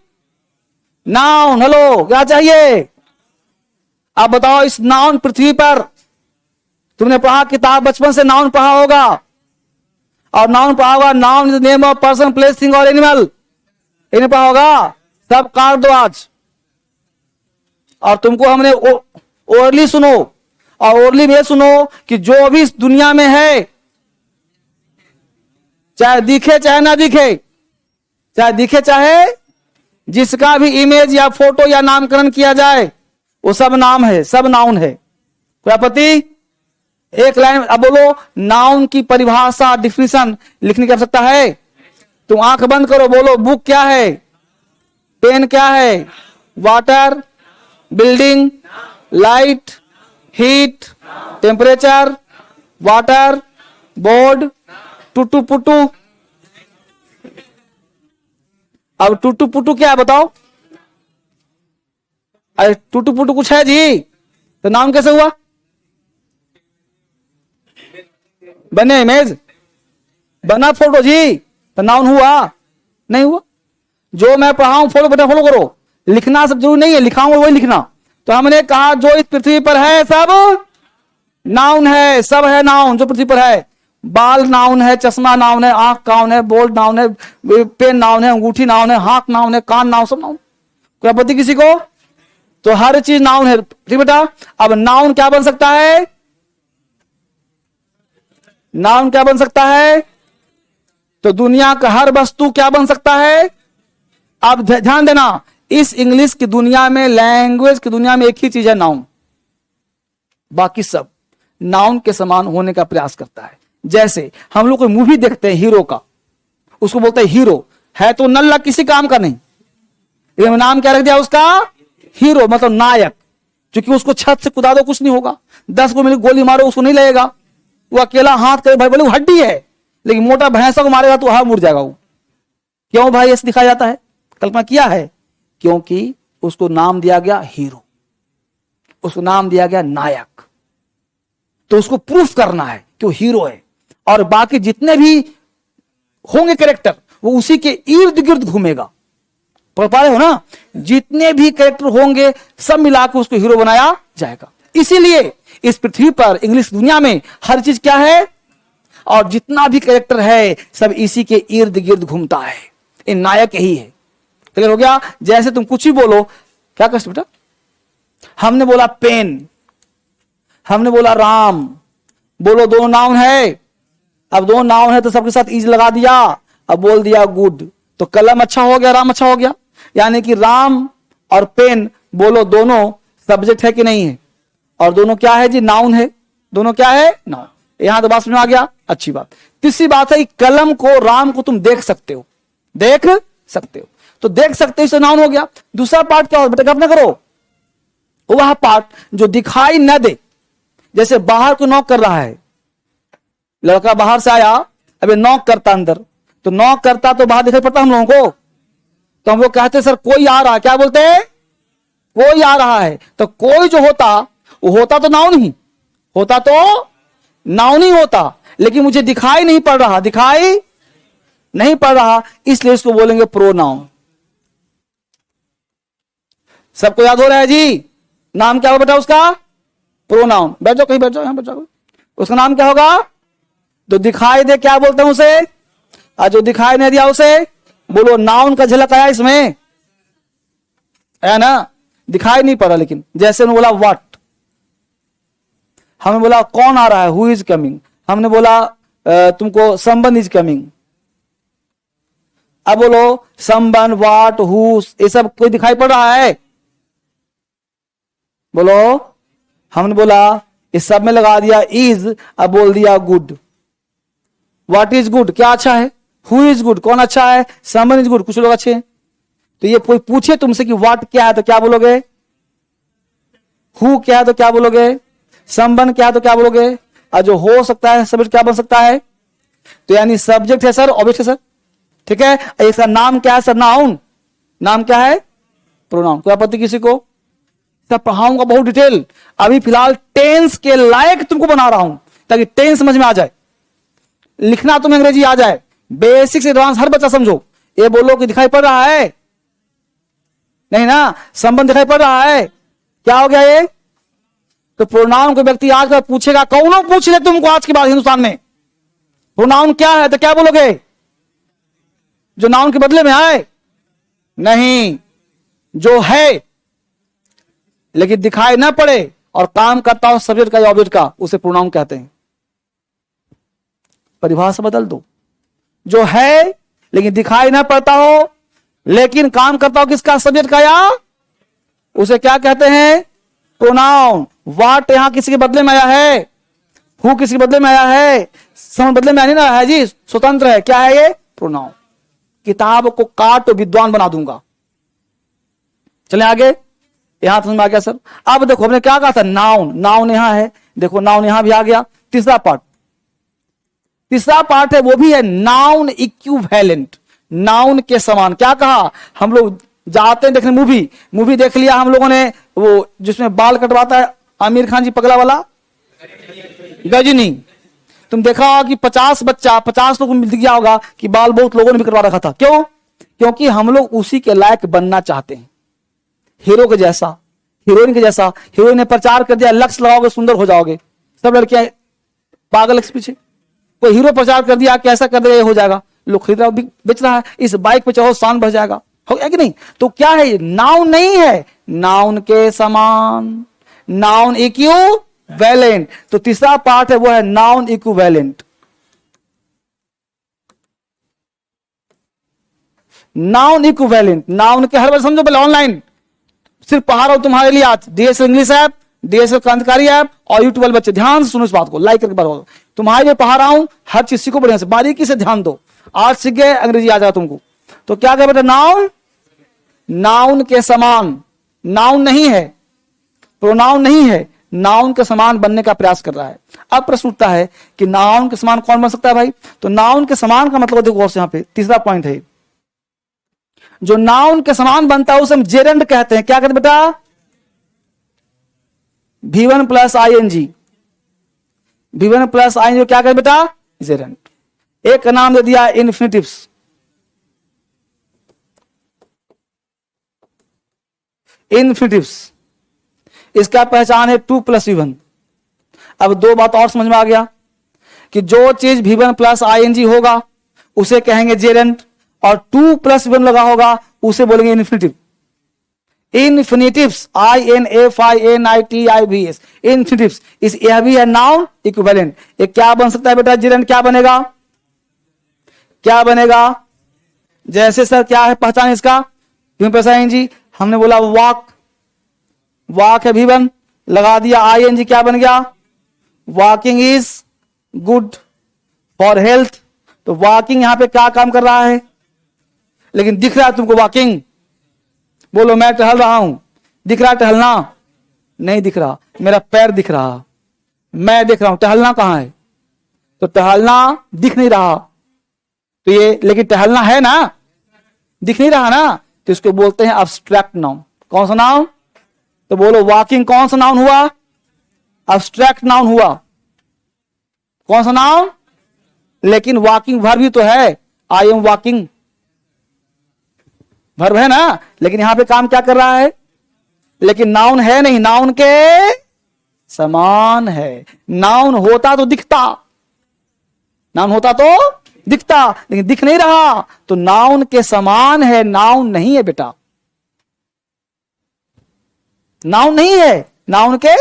नाउन। हेलो क्या चाहिए? आप बताओ इस नाउन पृथ्वी पर, तुमने पढ़ा किताब बचपन से नाउन पढ़ा होगा, और नाउन पढ़ा होगा noun is name of person place thing और एनिमल, इन्हें पढ़ा होगा। सब काट दो आज। और तुमको हमने ओरली सुनो, और ओरली में सुनो कि जो भी इस दुनिया में है, चाहे दिखे चाहे ना दिखे, चाहे दिखे चाहे जिसका भी इमेज या फोटो या नामकरण किया जाए, वो सब नाम है, सब नाउन है। कोई आपत्ति? एक लाइन अब बोलो नाउन की परिभाषा, डिफिनेशन लिखने की आवश्यकता है? तुम आंख बंद करो, बोलो बुक क्या है, पेन क्या है, water, building, light, heat, temperature, water, board, टूटू पुटू। अब टूटू पुटू क्या है बताओ? अरे टूटू पुटू कुछ है जी तो नाम कैसे हुआ? बने इमेज, बना फोटो जी तो नाउन हुआ? नहीं हुआ। जो मैं पढ़ाऊं फॉलो बेटा फॉलो करो, लिखना सब जरूरी नहीं है, लिखाऊंगा वही लिखना। तो हमने कहा जो इस पृथ्वी पर है सब नाउन है, सब है नाउन जो पृथ्वी पर है। बाल नाउन है, चश्मा नाउन है, आंख नाउन है, बोल्ट नाउन है, पेन नाउन है, अंगूठी नाउन है, हाथ नाउन है, कान नाउन, सब नाउन। कोई आपत्ति किसी को? तो हर चीज नाउन है, ठीक बेटा। अब नाउन क्या बन सकता है? नाउन क्या बन सकता है? तो दुनिया का हर वस्तु क्या बन सकता है? अब ध्यान देना, इस इंग्लिश की दुनिया में, लैंग्वेज की दुनिया में एक ही चीज है नाउन, बाकी सब नाउन के समान होने का प्रयास करता है। जैसे हम लोग कोई मूवी देखते हैं हीरो का, उसको बोलते हैं हीरो, है तो नल्ला किसी काम का नहीं, लेकिन नाम क्या रख दिया उसका? हीरो, मतलब नायक। क्योंकि उसको छत से कूदा दो कुछ नहीं होगा, 10 को मिली गोली मारो उसको नहीं लगेगा, वो अकेला हाथ करे भाई, बोले वो हड्डी है, लेकिन मोटा भैंसा को मारेगा तो हाथ मुड़ जाएगा वो। क्यों भाई ऐसे दिखाया जाता है? कल्पना किया है? क्योंकि उसको नाम दिया गया हीरो, उसको नाम दिया गया नायक। तो उसको प्रूफ करना है कि वो हीरो है, और बाकी जितने भी होंगे कैरेक्टर वो उसी के इर्द गिर्द घूमेगा। पढ़ पा रहे हो ना? जितने भी कैरेक्टर होंगे सब मिलाकर उसको हीरो बनाया जाएगा। इसीलिए इस पृथ्वी पर, इंग्लिश दुनिया में हर चीज क्या है, और जितना भी कैरेक्टर है सब इसी के इर्द गिर्द घूमता है। ये नायक यही है। क्लियर हो गया? जैसे तुम कुछ ही बोलो, क्या कष्ट बेटा? हमने बोला पेन, हमने बोला राम, बोलो दोनों नाउन है। अब दोनों नाउन है तो सबके साथ इज लगा दिया, अब बोल दिया गुड, तो कलम अच्छा हो गया, राम अच्छा हो गया। यानी कि राम और पेन बोलो दोनों सब्जेक्ट है कि नहीं है? और दोनों क्या है जी? नाउन है। दोनों क्या है? नाउन। यहां तो बात समझ में आ गया, अच्छी बात। तीसरी बात है कलम को, राम को तुम देख सकते हो, देख सकते हो, तो देख सकते हो इससे नाउन हो गया। दूसरा पार्ट क्या हो बेटा, कल्पना करो, वह पार्ट जो दिखाई न दे, जैसे बाहर को नॉक कर रहा है, लड़का बाहर से आया, अबे नॉक करता अंदर, तो नॉक करता तो बाहर दिखाई पड़ता हम लोगों को, तो हम लोग कहते सर कोई आ रहा है, क्या बोलते हैं? कोई आ रहा है। तो कोई जो होता वो होता तो नाउन ही होता, तो नाउन ही होता, लेकिन मुझे दिखाई नहीं पड़ रहा, दिखाई नहीं पड़ रहा, इसलिए इसको बोलेंगे प्रोनाउन। सबको याद हो रहा है जी? नाम क्या होगा बेटा उसका? प्रोनाउन। बैठ जाओ, कहीं बैठ जाओ, यहां बैठ जाओ। उसका नाम क्या होगा? तो दिखाई दे क्या बोलते हैं उसे, और जो दिखाई नहीं दिया उसे बोलो नाउन का झलक आया इसमें, है ना? दिखाई नहीं पड़ा, लेकिन जैसे उन्होंने बोला व्हाट, हमने बोला कौन आ रहा है, हु इज कमिंग, हमने बोला तुमको समवन इज कमिंग। अब बोलो समवन, व्हाट, हु, ये सब कोई दिखाई पड़ रहा है? बोलो, हमने बोला इस सब में लगा दिया इज, अब बोल दिया गुड। व्हाट इज गुड, क्या अच्छा है? हु इज गुड, कौन अच्छा है? समवन इज गुड, कुछ लोग अच्छे हैं। तो ये कोई पूछे तुमसे कि व्हाट क्या है तो क्या बोलोगे? हु क्या है तो क्या बोलोगे? संबंध क्या है तो क्या बोलोगे? और जो हो सकता है सब्जेक्ट क्या बन सकता है? तो यानी सब्जेक्ट है सर, ऑब्जेक्ट है सर, ठीक है। इसका नाम क्या है सर? नाउन। नाम क्या है? प्रोनाउन। कोई आपत्ति किसी को? सब पढ़ाऊंगा बहुत डिटेल। अभी फिलहाल टेंस के लायक तुमको बना रहा हूं ताकि टेंस समझ में आ जाए, लिखना तुम्हें अंग्रेजी आ जाए, बेसिक से एडवांस हर बच्चा समझो। ये बोलो कि दिखाई पड़ रहा है? नहीं ना? संबंध दिखाई पड़ रहा है? क्या हो गया ये? तो प्रोनाउन को व्यक्ति आज का पूछेगा, कौन पूछ ले तुमको आज के बाद हिंदुस्तान में प्रोनाउन क्या है तो क्या बोलोगे? जो नाउन के बदले में आए? नहीं, जो है लेकिन दिखाई ना पड़े और काम करता हो सब्जेक्ट का या ऑब्जेक्ट का, उसे प्रोनाउन कहते हैं। परिभाषा बदल दो। जो है लेकिन दिखाई ना पड़ता हो लेकिन काम करता हो किसका? सब्जेक्ट का, या उसे क्या कहते हैं? प्रोनाउन। व्हाट यहां किसी के बदले में आया है, हु किसी के बदले में आया है, समय बदले में आया नहीं ना है जी, स्वतंत्र है। क्या है ये? प्रोनाउन। किताब को काट तो विद्वान बना दूंगा। चले आगे। यहां समझ में आ गया सर? अब देखो हमने क्या कहा था? नाउन। नाउन यहां है, देखो नाउन यहां भी आ गया। तीसरा पार्ट, तीसरा पार्ट है वो भी है नाउन इक्विवेलेंट। नाउन के समान। क्या कहा? हम लोग जाते हैं देखने मूवी, मूवी देख लिया हम लोगों ने, वो जिसमें बाल कटवाता है आमिर खान जी, पगला वाला, गजनी। तुम देखा होगा कि 50 लोगों को दिख गया होगा कि बाल बहुत लोगों ने भी कटवा रखा था। क्यों? क्योंकि हम लोग उसी के लायक बनना चाहते हैं, हीरो के जैसा, हीरोइन के जैसा। हीरोइन ने प्रचार कर दिया, लक्ष्य लगाओगे सुंदर हो जाओगे। सब लड़कियां पागल के पीछे। कोई हीरो प्रचार कर दिया कैसा कर दिया, हो जाएगा, लोग खरीद रहा बेच रहा है, इस बाइक पे चढ़ो शान बढ़ जाएगा, हो गया कि नहीं? तो क्या है? नाउन नहीं है, नाउन के समान, नाउन इक्विवेलेंट। तो तीसरा पार्ट है वो है noun equivalent. Noun equivalent. Noun के हर बार समझो पहले, ऑनलाइन सिर्फ पढ़ा रहा हूं तुम्हारे लिए आज, डीएसएल इंग्लिश ऐप, डीएसएल क्रांतिकारी ऐप और यूट्यूब वाले बच्चे ध्यान से सुनो इस बात को, लाइक करके बात। तुम्हारे लिए पढ़ा रहा हूं, हर चीज सीखो बढ़िया से, बारीकी से ध्यान दो। आज सीख गए, अंग्रेजी आ जाएगा तुमको। तो क्या कह बेटा? नाउन, नाउन के समान। नाउन नहीं है, प्रोनाउन नहीं है, नाउन के समान बनने का प्रयास कर रहा है। अब प्रश्न उठता है कि नाउन के समान कौन बन सकता है भाई? तो नाउन के समान का मतलब देखो यहां पे तीसरा पॉइंट है, जो नाउन के समान बनता है उसे हम जेरेंड कहते हैं। क्या कहते हैं बेटा? V1 plus ING। V1 plus ING क्या कहते हैं बेटा? जेरेंड। एक का नाम दे दिया इन्फिनिटिव्स। इन्फिनिटिव्स, इसका पहचान है 2 प्लस V1। अब दो बात और समझ में आ गया कि जो चीज V1 प्लस ING होगा उसे कहेंगे जेरेंड, और 2 प्लस V1 लगा होगा उसे बोलेंगे इन्फिनिटिव। इन्फिनिटिव्स, INFINITIVS, इन्फिनिटिव्स। इस यह भी है नाउन इक्विवेलेंट। ये क्या बन सकता है बेटा? जेरेंड क्या बनेगा? क्या बनेगा? जैसे सर क्या है पहचान इसका? जी हमने बोला वॉक, वॉक है V1, लगा दिया ING, क्या बन गया? Walking is good for health. तो वॉकिंग यहां पे क्या काम कर रहा है? लेकिन दिख रहा है तुमको वॉकिंग? बोलो मैं टहल रहा हूं, दिख रहा है टहलना? नहीं दिख रहा, मेरा पैर दिख रहा, मैं देख रहा हूं, टहलना कहां है? तो टहलना दिख नहीं रहा, तो ये लेकिन टहलना है ना, दिख नहीं रहा ना, तो इसको बोलते हैं अब्स्ट्रैक्ट नाउन। कौन सा नाउन? तो बोलो वॉकिंग कौन सा नाउन हुआ? अब्स्ट्रैक्ट नाउन हुआ। कौन सा नाउन? लेकिन वॉकिंग वर्ब भी तो है, आई एम वॉकिंग वर्ब है ना, लेकिन यहां पे काम क्या कर रहा है? लेकिन नाउन है नहीं, नाउन के समान है। नाउन होता तो दिखता, नाउन होता तो दिखता, लेकिन दिख नहीं रहा, तो नाउन के समान है, नाउन नहीं है बेटा, नाउन नहीं है, नाउन के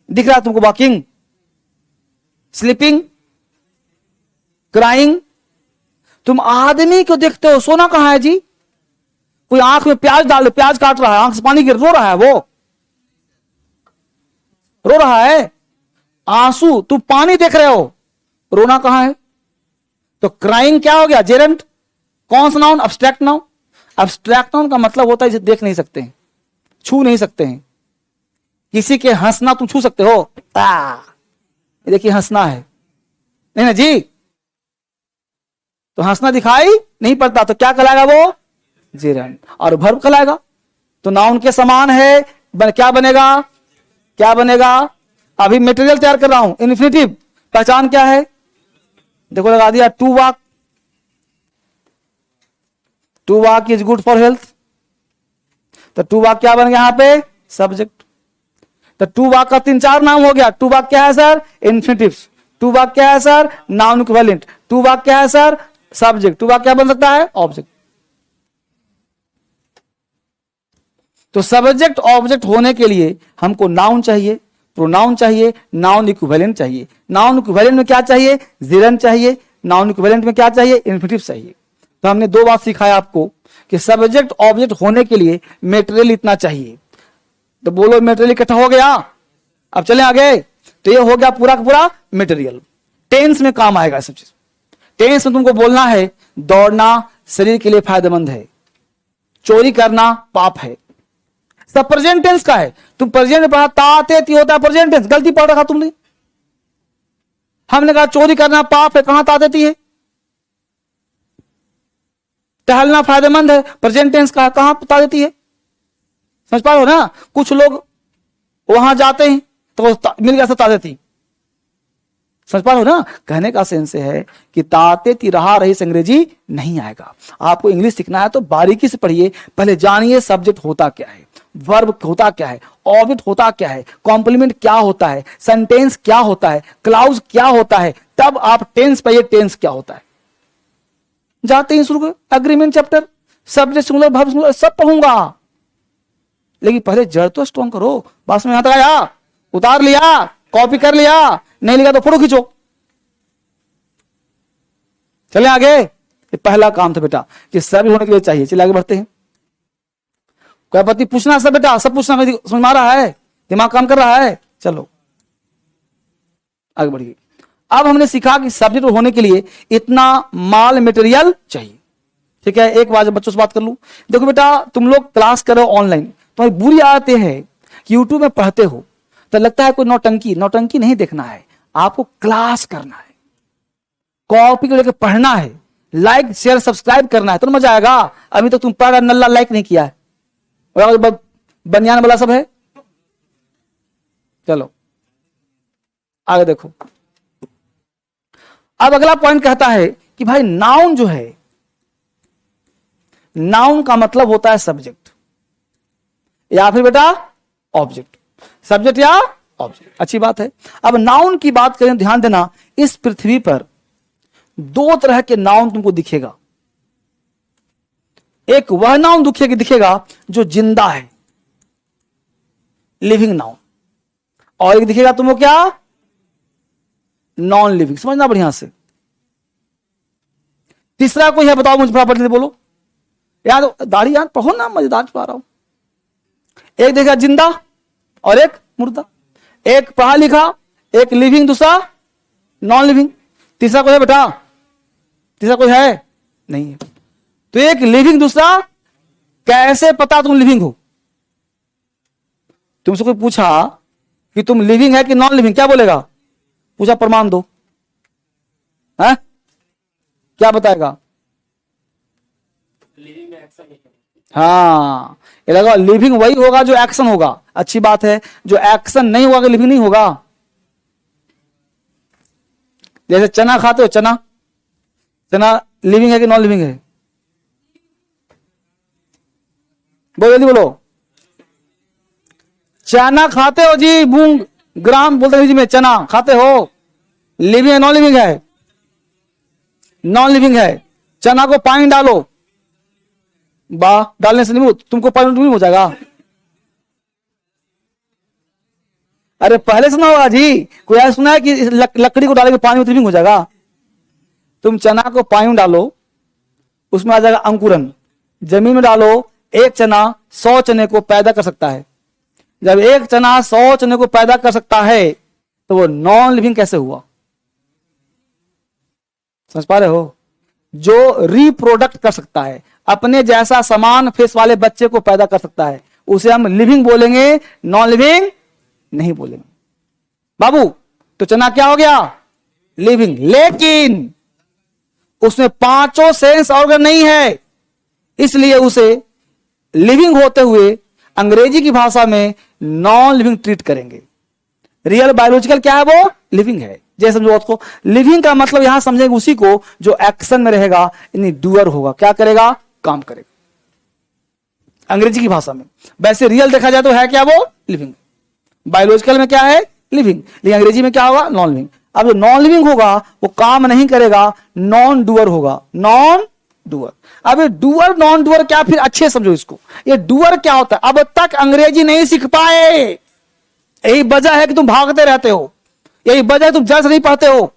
दिख रहा तुमको वॉकिंग, स्लीपिंग, क्राइंग। तुम आदमी को देखते हो, सोना कहां है जी? कोई आंख में प्याज डाल दो, प्याज काट रहा है, आंख से पानी गिर, रो रहा है, वो रो रहा है, आंसू, तुम पानी देख रहे हो, रोना कहां है? तो क्राइंग क्या हो गया? जेरेंट। कौन सा noun? Abstract noun. Abstract noun का मतलब होता है जिसे देख नहीं सकते हैं, छू नहीं सकते हैं। किसी के हंसना तुम छू सकते हो, ये देखिए हंसना है, नहीं ना जी, तो हंसना दिखाई नहीं पड़ता, तो क्या कहलाएगा वो, जिरन। और वर्ब कहलाएगा, तो नाउन के समान है, क्या बनेगा, क्या बनेगा। अभी मटेरियल तैयार कर रहा हूं, इन्फिनिटिव पहचान क्या है, देखो लगा दिया, to walk, to walk is good for health, तो टू वॉक क्या बन गया यहां पे, सब्जेक्ट। तो टू वॉक का 3-4 नाम हो गया। टू वॉक क्या है सर, इन्फिनिटिव। टू वॉक क्या है sir, noun equivalent. To walk क्या है सर, सब्जेक्ट। टू वॉक क्या बन सकता है, ऑब्जेक्ट। तो सब्जेक्ट ऑब्जेक्ट होने के लिए हमको नाउन चाहिए, प्रोनाउन चाहिए, नाउन इक्विवेलेंट चाहिए। नाउन इक्विवेलेंट में क्या चाहिए, जिरन चाहिए। नाउन इक्विवेलेंट में क्या चाहिए, इन्फिनिटिव चाहिए। तो हमने 2 बात सिखाया आपको कि सब्जेक्ट ऑब्जेक्ट होने के लिए मटेरियल इतना चाहिए। तो बोलो मटेरियल इकट्ठा हो गया, अब चलें आगे। तो ये हो गया पूरा का पूरा मटेरियल। टेंस में काम आएगा सब चीज। टेंस में तुमको बोलना है दौड़ना शरीर के लिए फायदेमंद है, चोरी करना पाप है। सब प्रेजेंट टेंस का है। तुम प्रेजेंट में पढ़ा ताते ती होता है प्रेजेंट टेंस, गलती पढ़ रखा तुमने। हमने कहा चोरी करना पाप है, कहां ताते ती है। टहलना फायदेमंद है, प्रेजेंट टेंस का, कहां ता देती है। समझ पा रहे हो ना। कुछ लोग वहां जाते हैं तो मिल गया ता देती, समझ पा रहे हो ना। कहने का सेंस है कि ताते ती रहा रही से अंग्रेजी नहीं आएगा। आपको इंग्लिश सीखना है तो बारीकी से पढ़िए, पहले जानिए सब्जेक्ट होता क्या है, वर्ब होता क्या है, ऑब्जेक्ट होता क्या है, कॉम्प्लीमेंट क्या होता है, सेंटेंस क्या होता है, क्लाउज क्या होता है, तब आप टेंस पे टेंस क्या होता है। जाते ही शुरू agreement chapter, subject singular verb singular सब पढ़ूंगा, लेकिन पहले जड़ तो स्ट्रॉन्ग करो। बस में यहां तक आया, उतार लिया, कॉपी कर लिया, नहीं लिखा तो फोटो खींचो। चले आगे। ये पहला काम था बेटा कि सब होने के लिए चाहिए। चलिए आगे बढ़ते हैं। कोई आपत्ति पूछना सब बेटा, सब पूछना, समझ में आ रहा है, दिमाग काम कर रहा है। चलो आगे बढ़िए। अब हमने सीखा कि सब्जेक्ट होने के लिए इतना माल मटेरियल चाहिए। ठीक है, एक बार बच्चों से बात कर लूं। देखो बेटा, तुम लोग क्लास करो ऑनलाइन, तुम्हारी बुरी आदतें है कि यूट्यूब में पढ़ते हो तो लगता है कोई नौटंकी, नौटंकी नहीं देखना है, आपको क्लास करना है, कॉपी को लेकर पढ़ना है, लाइक शेयर सब्सक्राइब करना है, तो मजा आएगा। अभी तक तुम पढ़ रहा नल्ला लाइक नहीं किया है, बनियान वाला सब है। चलो आगे देखो। अब अगला पॉइंट कहता है कि भाई नाउन जो है, नाउन का मतलब होता है सब्जेक्ट या फिर बेटा ऑब्जेक्ट। सब्जेक्ट या ऑब्जेक्ट, अच्छी बात है। अब नाउन की बात करें, ध्यान देना, इस पृथ्वी पर 2 तरह के नाउन तुमको दिखेगा। एक वह नाउन दिखेगा जो जिंदा है, लिविंग नाउन, और एक दिखेगा तुमको क्या, नॉन लिविंग। समझना बढ़िया से। तीसरा कोई है, बताओ मुझे प्रॉपर्टी बोलो यार, दाढ़ी यार पढ़ो ना, मजेदार पढ़ा रहा हूं। एक देखा जिंदा और एक मुर्दा, एक पढ़ा लिखा, एक लिविंग, दूसरा नॉन लिविंग। तीसरा कोई है बेटा, तीसरा कोई है नहीं है। तो एक लिविंग, दूसरा, कैसे पता तुम लिविंग हो। तुमसे कोई पूछा कि तुम लिविंग है कि नॉन लिविंग, क्या बोलेगा, पूछा प्रमाण दो, है क्या बताएगा। हाँ, ये लगा लिविंग वही होगा जो एक्शन होगा। अच्छी बात है, जो एक्शन नहीं होगा लिविंग नहीं होगा। जैसे चना खाते हो, चना, चना लिविंग है कि नॉन लिविंग है, बोलो जल्दी बोलो। चना खाते हो जी, मूंग ग्राम बोलते हैं जी में, चना खाते हो, लिविंग है नॉन लिविंग है, नॉन लिविंग है। चना को पानी डालो, वाह, डालने से नहीं, तुमको पानी नहीं हो जाएगा। अरे पहले सुना होगा जी, कोई ऐसा सुना है कि लकड़ी को डालेंगे पानी में लिविंग हो जाएगा। तुम चना को पानी में डालो, उसमें आ जाएगा अंकुरन। जमीन में डालो, एक चना 100 चने को पैदा कर सकता है। जब एक चना 100 चने को पैदा कर सकता है तो वो नॉन लिविंग कैसे हुआ। समझ पा रहे हो। जो रिप्रोडक्ट कर सकता है, अपने जैसा समान फेस वाले बच्चे को पैदा कर सकता है, उसे हम लिविंग बोलेंगे, नॉन लिविंग नहीं बोलेंगे। बाबू तो चना क्या हो गया? लिविंग। लेकिन उसमें पांचों सेंस ऑर्गन नहीं है, इसलिए उसे लिविंग होते हुए अंग्रेजी की भाषा में नॉन लिविंग ट्रीट करेंगे। रियल बायोलॉजिकल क्या है? वो लिविंग है। जैसे समझो उसको, लिविंग का मतलब यहां समझेंगे उसी को जो एक्शन में रहेगा, यानी डूअर होगा। क्या करेगा? काम करेगा अंग्रेजी की भाषा में। वैसे रियल देखा जाए तो है क्या? वो लिविंग। बायोलॉजिकल में क्या है? लिविंग। लेकिन अंग्रेजी में क्या होगा? Non living. अब जो नॉन लिविंग होगा वो काम नहीं करेगा, नॉन डूअर होगा, नॉन डूअर। अब ये डूअर नॉन डूअर क्या, फिर अच्छे समझो इसको। ये डूअर क्या होता है? अब तक अंग्रेजी नहीं सीख पाए, यही वजह है कि तुम भागते रहते हो, यही वजह है तुम जल्द से नहीं पढ़ते हो।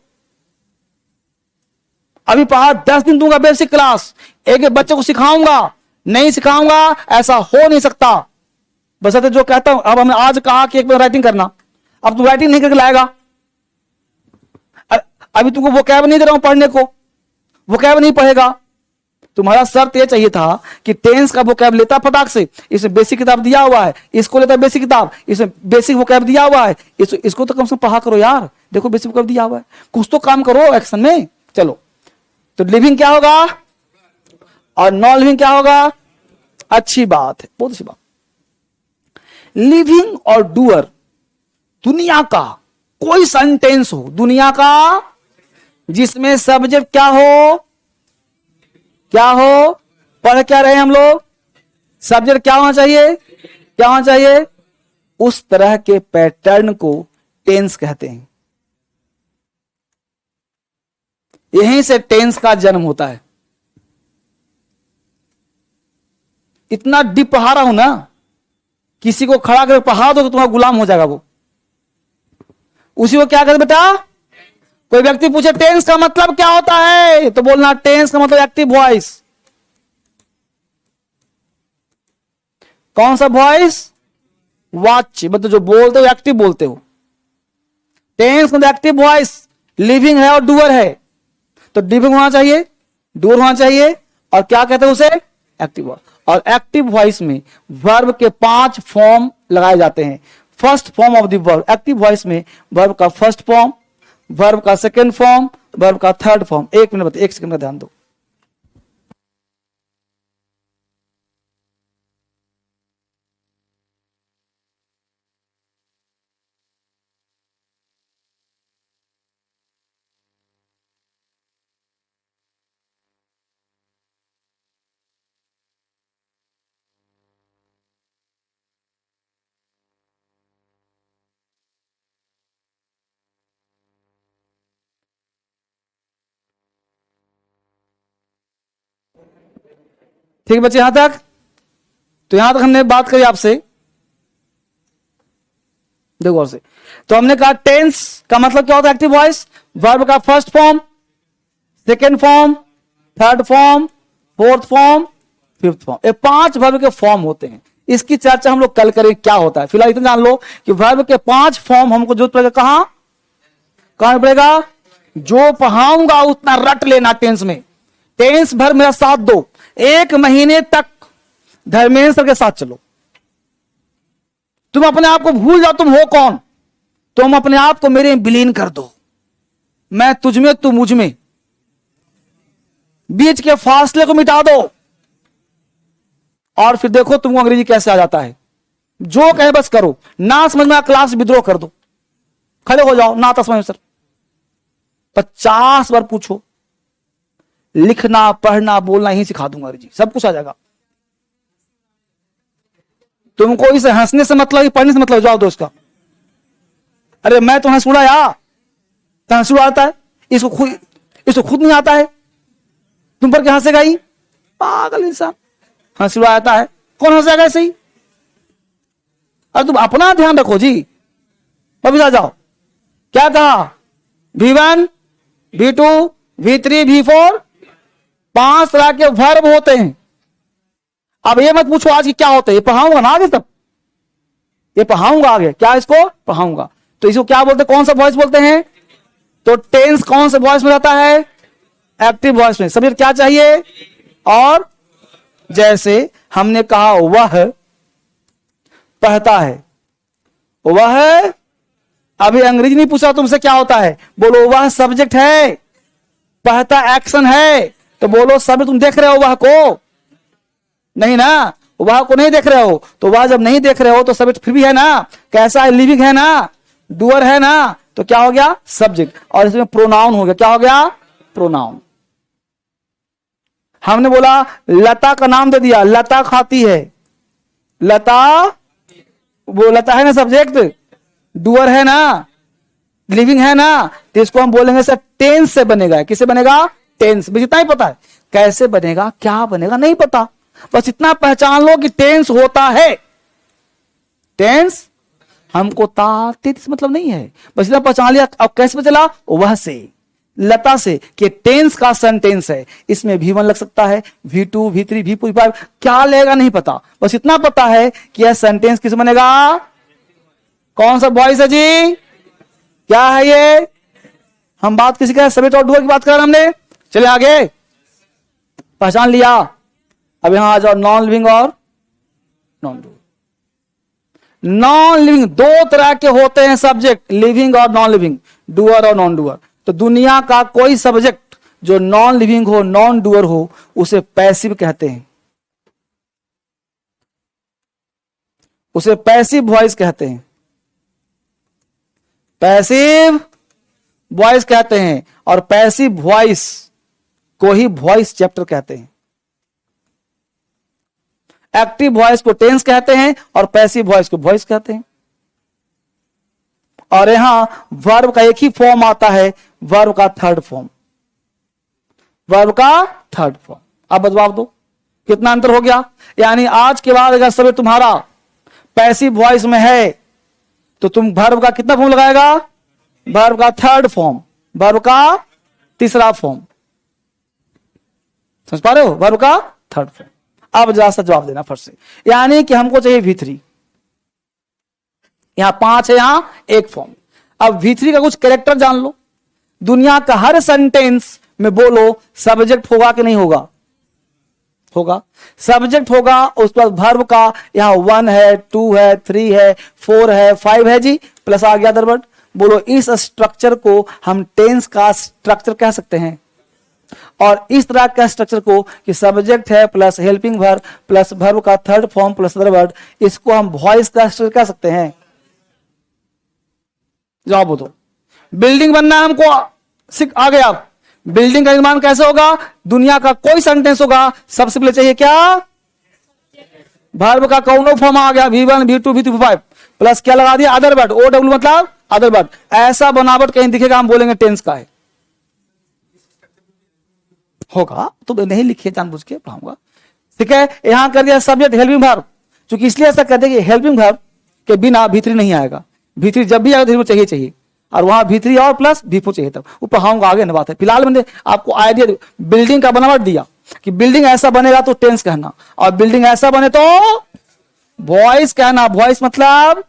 अभी पढ़ा 10 दिन दूंगा बेसिक क्लास, एक एक बच्चे को सिखाऊंगा, नहीं सिखाऊंगा ऐसा हो नहीं सकता। बस जो कहता हूं, अब हमने आज कहा कि एक बार राइटिंग करना, अब तुम राइटिंग नहीं करके लाएगा। अभी तुमको वो कैब नहीं दे रहा हूं पढ़ने को, वो कैब नहीं पढ़ेगा। तुम्हारा शर्त यह चाहिए था कि टेंस का वो कैब लेता फटाक से, इसमें बेसिक किताब दिया हुआ है, इसको लेता बेसिक किताब, इसमें बेसिक वो कैब दिया हुआ है, इसको तो कम से कम पढ़ा करो यार। देखो बेसिक वो कैब दिया हुआ है, कुछ तो काम करो एक्शन में। चलो तो लिविंग क्या होगा और नॉन लिविंग क्या होगा? अच्छी बात है, बहुत अच्छी बात। लिविंग और डूअर, दुनिया का कोई सेंटेंस हो, दुनिया का जिसमें सब्जेक्ट क्या हो? क्या हो? पढ़ क्या रहे हम लोग? सब्जेक्ट क्या होना चाहिए? क्या होना चाहिए? उस तरह के पैटर्न को टेंस कहते हैं। यहीं से टेंस का जन्म होता है। इतना डीप पढ़ा रहा हूं ना, किसी को खड़ा करके पढ़ा दो तो तुम्हारा गुलाम हो जाएगा वो। उसी को क्या कहते बेटा? कोई व्यक्ति पूछे टेंस का मतलब क्या होता है, तो बोलना टेंस का मतलब एक्टिव वॉइस। कौन सा वॉइस? वाच्य, मतलब जो बोलते हो एक्टिव बोलते हो। टेंस मतलब एक्टिव वॉइस, लिविंग है और डूअर है, तो लिविंग होना चाहिए, डूअर होना चाहिए, और क्या कहते हैं उसे? Active voice. और एक्टिव वॉइस में वर्ब के 5 फॉर्म लगाए जाते हैं। First form of the verb, active voice में वर्ब का फर्स्ट फॉर्म, वर्ब का सेकंड फॉर्म, वर्ब का थर्ड फॉर्म। 1 मिनट, 1 सेकंड का ध्यान दो। ठीक है बच्चे, यहां तक? तो यहां तक हमने बात करी आपसे, देखो और से। तो हमने कहा टेंस का मतलब क्या होता है? एक्टिव वॉइस, वर्ब का first form, second form, third form, fourth form, fifth form. ये 5 वर्ब के फॉर्म होते हैं। इसकी चर्चा हम लोग कल करें क्या होता है। फिलहाल इतना जान लो कि वर्ब के 5 फॉर्म हमको जरूरत पड़ेगा। कहां पड़ेगा? जो पढ़ाऊंगा उतना रट लेना टेंस में। टेंस भर मेरा साथ दो, 1 महीने तक धर्मेंद्र सर के साथ चलो। तुम अपने आप को भूल जाओ तुम हो कौन, तुम अपने आप को मेरे में विलीन कर दो। मैं तुझ में, तू मुझ में, बीच के फासले को मिटा दो, और फिर देखो तुमको अंग्रेजी कैसे आ जाता है। जो कहे बस करो, ना समझ में क्लास विद्रोह कर दो, खड़े हो जाओ, ना आता समझ में सर 50 बार पूछो, लिखना पढ़ना बोलना ही सिखा दूंगा अंग्रेजी, सब कुछ आ जाएगा। तुमको इसे हंसने से मतलब, पढ़ने से मतलब, जवाब दो इसका। अरे मैं तो हंस उड़ाया, तो हंस आता है, इसको खुद नहीं आता है, तुम पर क्या हंसेगा? ही पागल इंसान, हंस उड़ा आता है, कौन हंसेगा ऐसे ही? अरे तुम अपना ध्यान रखो जी। वापिस आ जाओ। क्या कहा? V1, V2, V3, V4, 5 तरह के वर्ब होते हैं। अब ये मत पूछो आज की क्या होते हैं, ये पढ़ाऊंगा ना आगे, तब ये पढ़ाऊंगा आगे, क्या इसको पढ़ाऊंगा। तो इसको क्या बोलते हैं, कौन सा वॉइस बोलते हैं? तो टेंस कौन से वॉइस में रहता है? एक्टिव वॉइस में। सब्जेक्ट क्या चाहिए? और जैसे हमने कहा वह पढ़ता है, वह, अभी अंग्रेजी नहीं पूछा तुमसे क्या होता है, बोलो वह सब्जेक्ट है, पढ़ता एक्शन है, तो बोलो सब तुम देख रहे हो वह को, नहीं ना, वह को नहीं देख रहे हो, तो वह जब नहीं देख रहे हो तो सब्जेक्ट फिर भी है ना, कैसा है, लिविंग है ना, डूअर है ना, तो क्या हो गया, सब्जेक्ट, और इसमें प्रोनाउन हो गया, क्या हो गया, प्रोनाउन। हमने बोला लता का नाम दे दिया, लता खाती है, लता, वो लता है ना सब्जेक्ट, डूअर है ना, लिविंग है ना, तो इसको हम बोलेंगे सर टेंस से बनेगा, किससे बनेगा, टेंस, बस इतना ही पता है, कैसे बनेगा क्या बनेगा नहीं पता, बस इतना पहचान लो कि टेंस होता है, टेंस हमको तातीत मतलब नहीं है, बस इतना पहचान लिया। अब कैसे पता चला, वह से, लता से, कि टेंस का सेंटेंस है, इसमें V1 लग सकता है, V2, V3, V4, क्या लेगा नहीं पता, बस इतना पता है कि यह सेंटेंस किस बनेगा, कौन सा वॉइस है जी, क्या है ये, हम बात किसी का सब्जेक्ट और डूअर की बात कर रहे हैं हमने, चले आगे, पहचान लिया। अब यहां आ जाओ नॉन लिविंग और नॉन डूअर। नॉन लिविंग दो तरह के होते हैं सब्जेक्ट, लिविंग और नॉन लिविंग, डूअर और नॉन डूअर। तो दुनिया का कोई सब्जेक्ट जो नॉन लिविंग हो, नॉन डूअर हो, उसे पैसिव कहते हैं, उसे पैसिव वॉइस कहते हैं, पैसिव वॉइस कहते हैं, और पैसिव वॉइस को ही वॉइस चैप्टर कहते हैं। एक्टिव वॉइस को टेंस कहते हैं और पैसिव वॉइस को वॉइस कहते हैं। और यहां वर्ब का एक ही फॉर्म आता है, वर्ब का थर्ड फॉर्म, वर्ब का थर्ड फॉर्म। अब जवाब दो कितना अंतर हो गया। यानी आज के बाद अगर सब तुम्हारा पैसिव वॉइस में है तो तुम वर्ब का कितना फॉर्म लगाएगा, वर्ब का थर्ड फॉर्म, वर्ब का तीसरा फॉर्म, समझ पा रहे हो, वर्ब का थर्ड फॉर्म। अब जरा सा जवाब देना फर्स्ट से, यानी कि हमको चाहिए V3, यहां 5 है, यहां एक फॉर्म। अब V3 का कुछ कैरेक्टर जान लो। दुनिया का हर सेंटेंस में बोलो सब्जेक्ट होगा कि नहीं होगा, होगा, सब्जेक्ट होगा, उसके बाद वर्ब का यहां 1 है, 2 है, 3 है, 4 है, 5 है जी, प्लस आ गया अदर वर्ड। बोलो इस स्ट्रक्चर को हम टेंस का स्ट्रक्चर कह सकते हैं। और इस तरह का स्ट्रक्चर को कि सब्जेक्ट है plus helping verb plus verb का third form plus other word, इसको हम वॉइस का स्ट्रक्चर कह सकते हैं। जवाब दो। बिल्डिंग बनना है हमको, सीख आ गए आप। बिल्डिंग का निर्माण कैसे होगा, दुनिया का कोई सेंटेंस होगा, सबसे पहले चाहिए क्या, वर्ब का कौनो फॉर्म आ गया, V1, V2, V3, V5 plus क्या लगा दिया, अदर वर्ड, OW मतलब अदर वर्ड। ऐसा बनावट कहीं दिखेगा हम बोलेंगे टेंस का है, होगा तो नहीं लिखिए, जानबूझ के पढ़ाऊंगा, ठीक है। यहां कर दिया सब्जेक्ट हेल्पिंग वर्ब, क्योंकि इसलिए ऐसा कहते हैं कि हेल्पिंग वर्ब के बिना V3 नहीं आएगा, V3 जब भी आएगा चाहिए चाहिए, और वहां V3 और प्लस V4 चाहिए, तब वो पढ़ाऊंगा आगे ना बात है। फिलहाल मैंने आपको आइडिया बिल्डिंग का बनावट दिया कि बिल्डिंग ऐसा बनेगा तो टेंस कहना, और बिल्डिंग ऐसा बने तो वॉइस कहना। वॉइस मतलब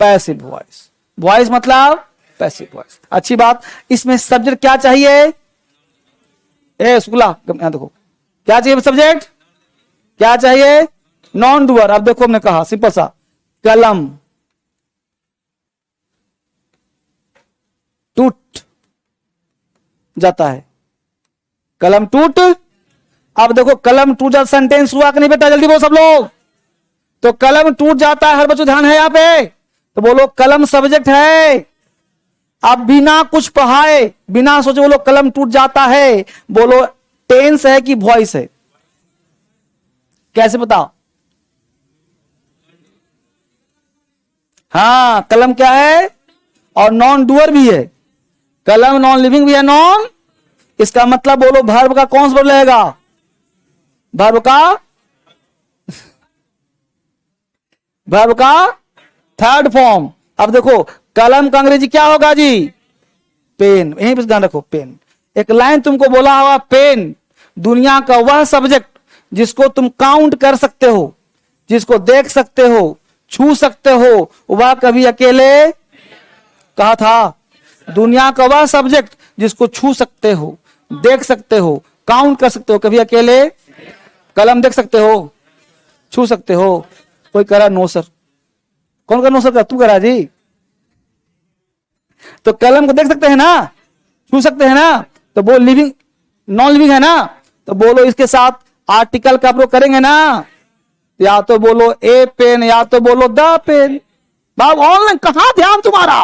पैसिव वॉइस, वॉइस मतलब पैसिव वॉइस। अच्छी बात। इसमें सब्जेक्ट क्या चाहिए, ए शुक्ला यहां देखो, क्या चाहिए सब्जेक्ट, क्या चाहिए, नॉन डूअर। अब देखो हमने कहा सिंपल सा, कलम टूट जाता है, कलम टूट। अब देखो कलम टूट जाता, सेंटेंस हुआ कि नहीं बेटा, जल्दी बोलो सब लोग। तो कलम टूट जाता है, हर बच्चों ध्यान है यहां पे, तो बोलो कलम सब्जेक्ट है। अब बिना कुछ पढ़ाए, बिना सोचे बोलो कलम टूट जाता है, बोलो टेंस है कि वॉइस है, कैसे बताओ। हाँ कलम क्या है, और नॉन डूअर भी है, कलम नॉन लिविंग भी है, नॉन, इसका मतलब बोलो वर्ब का कौन सा वर्ब लगेगा, वर्ब का, वर्ब का थर्ड फॉर्म। अब देखो कलम का अंग्रेजी क्या होगा जी, पेन, यहीं पर ध्यान रखो, पेन। एक लाइन तुमको बोला हुआ, पेन दुनिया का वह सब्जेक्ट जिसको तुम काउंट कर सकते हो, जिसको देख सकते हो, छू सकते हो, वह कभी अकेले, कहा था, दुनिया का वह सब्जेक्ट जिसको छू सकते हो, देख सकते हो, काउंट कर सकते हो, कभी अकेले। कलम देख सकते हो, छू सकते हो। कोई करा नो सर, कौन कर नो सर? तू करा जी। तो कलम को देख सकते हैं ना, छू सकते हैं ना, तो वो लिविंग नॉन लिविंग है ना, तो बोलो इसके साथ आर्टिकल का प्रयोग करेंगे ना, या तो बोलो ए पेन या तो बोलो द पेन। बाब ऑनलाइन कहां ध्यान तुम्हारा?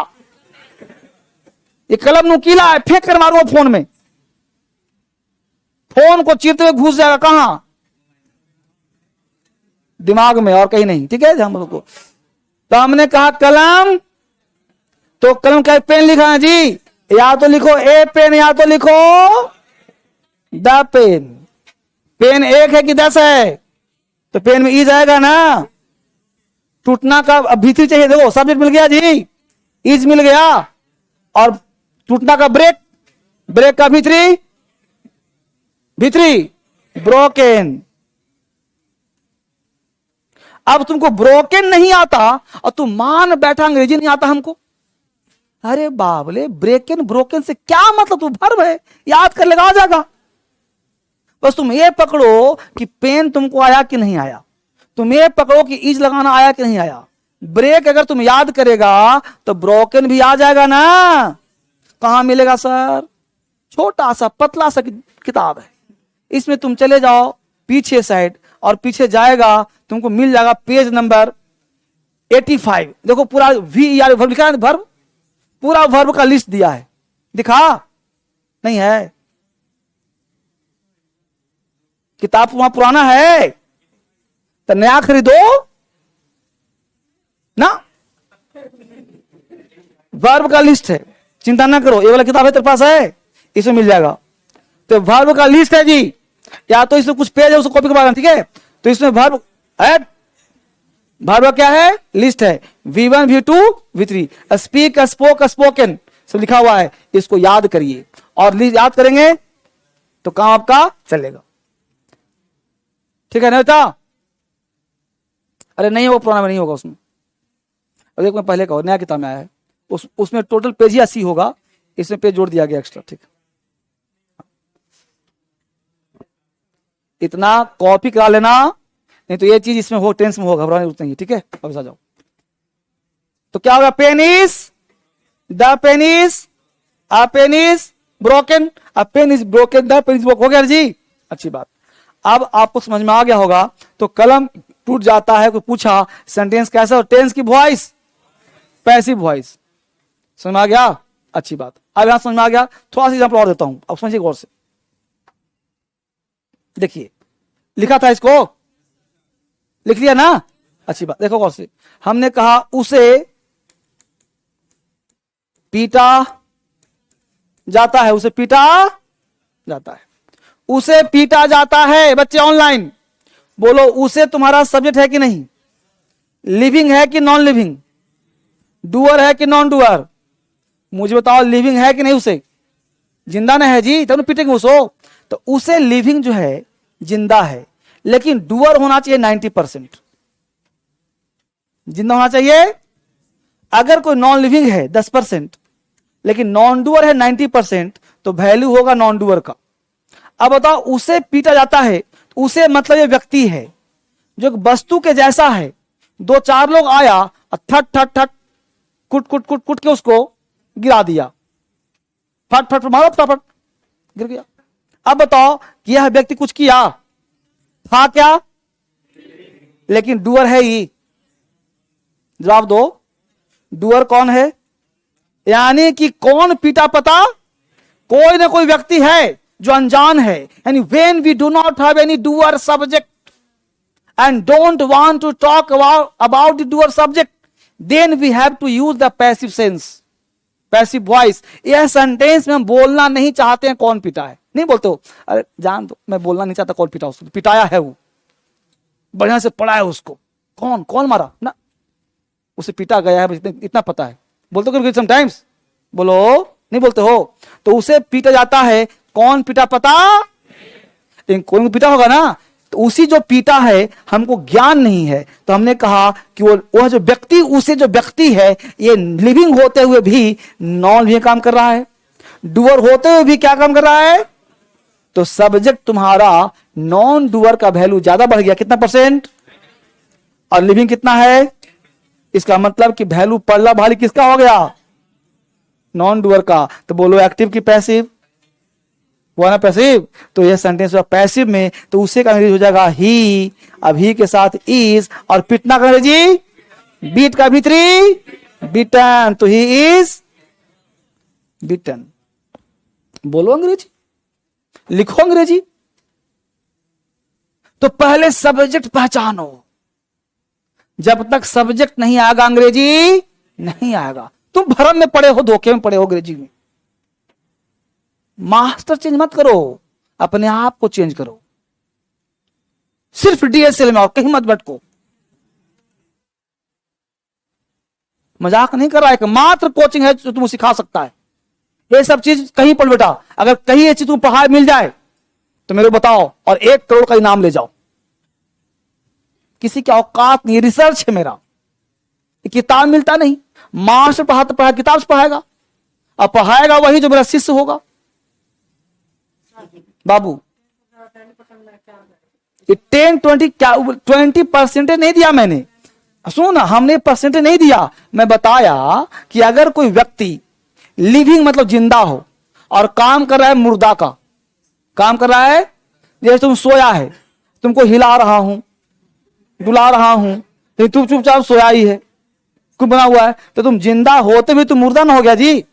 ये कलम नुकीला है, फेंक कर मारो फोन में, फोन को चीरते हुए घुस जाएगा कहां? दिमाग में, और कहीं नहीं। ठीक है हम लोग को। तो हमने कहा कलम, तो कलम का पेन लिखा है जी, या तो लिखो ए पेन या तो लिखो द पेन। पेन एक है कि 10 है? तो पेन में ई जाएगा ना। टूटना का अब भीतरी चाहिए, देखो सब्जेक्ट मिल गया जी, इज मिल गया, और टूटना का ब्रेक, ब्रेक का भीतरी, भीतरी ब्रोकन। अब तुमको ब्रोकन नहीं आता और तुम मान बैठा अंग्रेजी नहीं आता हमको। अरे बाबले, ब्रेकन ब्रोकन से क्या मतलब? तू भर है, याद कर लेगा, आ जाएगा। बस तुम ये पकड़ो कि पेन तुमको आया कि नहीं आया, तुम ये पकड़ो कि इज लगाना आया कि नहीं आया। ब्रेक अगर तुम याद करेगा तो ब्रोकन भी आ जाएगा ना। कहां मिलेगा सर? छोटा सा पतला सा किताब है, इसमें तुम चले जाओ पीछे साइड, और पीछे जाएगा तुमको मिल जाएगा पेज नंबर 85। देखो पूरा वी यार वर्ब लिखा है, वर्ब, पूरा वर्ब का लिस्ट दिया है। दिखा नहीं है? किताब वहां पुराना है तो नया खरीदो ना। वर्ब का लिस्ट है, चिंता ना करो, ये वाला किताब है तेरे पास है, इसमें मिल जाएगा। तो वर्ब का लिस्ट है जी, या तो इसमें कुछ पेज है उसको कॉपी करवा, ठीक है? तो इसमें वर्ब है, वर्ब क्या है? लिस्ट है। V1 V2 V3, speak spoke spoken सब लिखा हुआ है। इसको याद करिए, और लिस्ट याद करेंगे तो काम आपका चलेगा। ठीक है नहीं होता? अरे नहीं होगा, पुराना में नहीं होगा उसमें। और एक में पहले का नया किताब में आया है, उसमें टोटल पेज ही 80 होगा, इसमें पेज जोड़ दिया गया एक्स्ट्रा। ठीक, इतना कॉपी करा लेना, नहीं तो ये चीज इसमें हो, टेंस में हो, घबराने जरूरत नहीं। ठीक है, अब आ जाओ। तो क्या होगा? Pen is, the pen is, a pen is broken, a pen is broken, the pen is broken. हो गया जी, अच्छी बात। अब आपको समझ में आ गया होगा। तो कलम टूट जाता है, कोई पूछा सेंटेंस कैसा हो? टेंस की वॉइस, पैसिव वॉइस। समझ में आ गया? अच्छी बात। अब यहां समझ में आ गया, थोड़ा सा एग्जांपल और देता हूं, अब समझिए गौर से। देखिए लिखा था, इसको लिख लिया ना? अच्छी बात, देखो गौर से। हमने कहा उसे पीटा जाता है, उसे पीटा जाता है, उसे पीटा जाता है। बच्चे ऑनलाइन बोलो, उसे तुम्हारा सब्जेक्ट है कि नहीं? लिविंग है कि नॉन लिविंग? डूअर है कि नॉन डूअर? मुझे बताओ, लिविंग है कि नहीं? उसे जिंदा नहीं है जी, तब पीटेंगे उसको। तो उसे लिविंग जो है जिंदा है, लेकिन डूअर होना चाहिए 90%, जिंदा होना चाहिए। अगर कोई नॉन लिविंग है 10%, लेकिन नॉन डूअर है 90%, तो वैल्यू होगा नॉन डूअर का। अब बताओ, उसे पीटा जाता है, उसे मतलब ये व्यक्ति है जो वस्तु के जैसा है। 2-4 लोग आया और थट थट थट कुट कुट कुट कुट के उसको गिरा दिया, फट फट मारो, फटाफट गिर गया। अब बताओ कि यह व्यक्ति कुछ किया था क्या? लेकिन डूअर है ही। जवाब दो, डूअर कौन है? यानी कि कौन पीटा पता? कोई ना कोई व्यक्ति है जो अनजान है। यानी when we do not have any doer subject and don't want to talk about the doer subject, then we have to use the passive sense, passive voice। यह सेंटेंस में हम बोलना नहीं चाहते हैं कौन पिटा है, नहीं बोलते हो, अरे जान दो, मैं बोलना नहीं चाहता कौन पिटा, उसको पिटाया है, वो बढ़िया से पढ़ा है उसको, कौन कौन मारा ना, उसे पीटा गया है, इतना पता है। बोलते हो समटाइम्स? बोलो, नहीं बोलते हो? तो उसे पीटा जाता है, कौन पीटा पता? कोई पीटा होगा ना। तो उसी जो पीटा है हमको ज्ञान नहीं है, तो हमने कहा कि वह जो व्यक्ति, उसे जो व्यक्ति है, ये लिविंग होते हुए भी नॉन लिविंग काम कर रहा है, डूअर होते हुए भी क्या काम कर रहा है? तो सब्जेक्ट तुम्हारा नॉन डूअर का वैल्यू ज्यादा बढ़ गया, कितना परसेंट, और लिविंग कितना है। इसका मतलब कि वैल्यू पड़ला भारी किसका हो गया, नॉन डूअर का। तो बोलो एक्टिव की पैसिव, हुआ ना पैसिव। तो यह सेंटेंस हुआ पैसिव में, तो उसे का अंग्रेजी हो जाएगा ही। अब ही के साथ इज और पिटना का अंग्रेजी बीट का भीतरी बीटन, तो ही इज बीटन। बोलो अंग्रेजी, लिखो अंग्रेजी। तो पहले सब्जेक्ट पहचानो, जब तक सब्जेक्ट नहीं आएगा अंग्रेजी नहीं आएगा। तुम भ्रम में पड़े हो, धोखे में पड़े हो अंग्रेजी में। मास्टर चेंज मत करो, अपने आप को चेंज करो, सिर्फ डीएसएल में और कहीं मत भटको। मजाक नहीं कर रहा है कि मात्र कोचिंग है जो तुम सिखा सकता है। ये सब चीज कहीं पर बेटा, अगर कहीं ये चीज तुम पढ़ाई मिल जाए तो मेरे को बताओ और 1 करोड़ का इनाम ले जाओ। किसी की औकात नहीं, रिसर्च है मेरा, किताब मिलता नहीं। मास्टर पढ़ाता पढ़ा किताब से पढ़ाएगा, और पढ़ाएगा वही जो मेरा शिष्य होगा। बाबू 20% नहीं दिया मैंने, सुनो ना, हमने परसेंटेज नहीं दिया। मैं बताया कि अगर कोई व्यक्ति लिविंग मतलब जिंदा हो और काम कर रहा है मुर्दा का, काम कर रहा है, जैसे तुम सोया है, तुमको हिला रहा हूं, डुला रहा हूं, तो तुम चुपचाप सोया ही है, कुछ बना हुआ है, तो तुम जिंदा होते हुए तुम मुर्दा ना हो गया जी।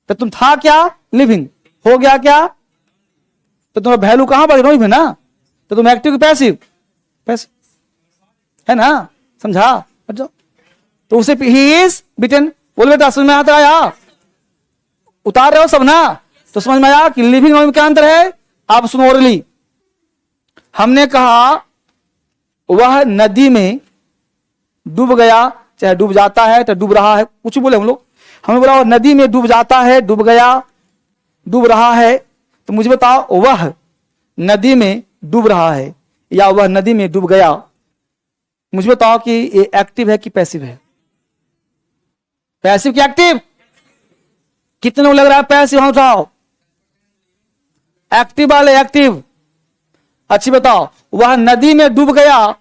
तो तुम था क्या, लिविंग, हो गया क्या, तो तुम्हारा वैल्यू कहां बढ़ गया ना। तो तुम एक्टिव पैसिव, पैसिव है ना, समझा। तो उसे ही इज बिटन। बोल बेटा समझ में आता आया, उतार रहे हो सब ना, तो समझ में आया कि लिविंग में क्या अंतर है। आप सुनो ओरली, हमने कहा वह नदी में डूब गया, चाहे डूब जाता है चाहे डूब रहा है, कुछ बोले हम लोग। हमने बोला वह नदी में डूब जाता है, डूब गया, डूब रहा है। तो मुझे बताओ वह नदी में डूब रहा है या वह नदी में डूब गया, मुझे बताओ कि ये एक्टिव है कि पैसिव है। पैसिव कि एक्टिव, कितने लोग लग रहा है पैसिव, हम उठाओ। एक्टिव वाले एक्टिव। अच्छी बताओ, वह नदी में डूब गया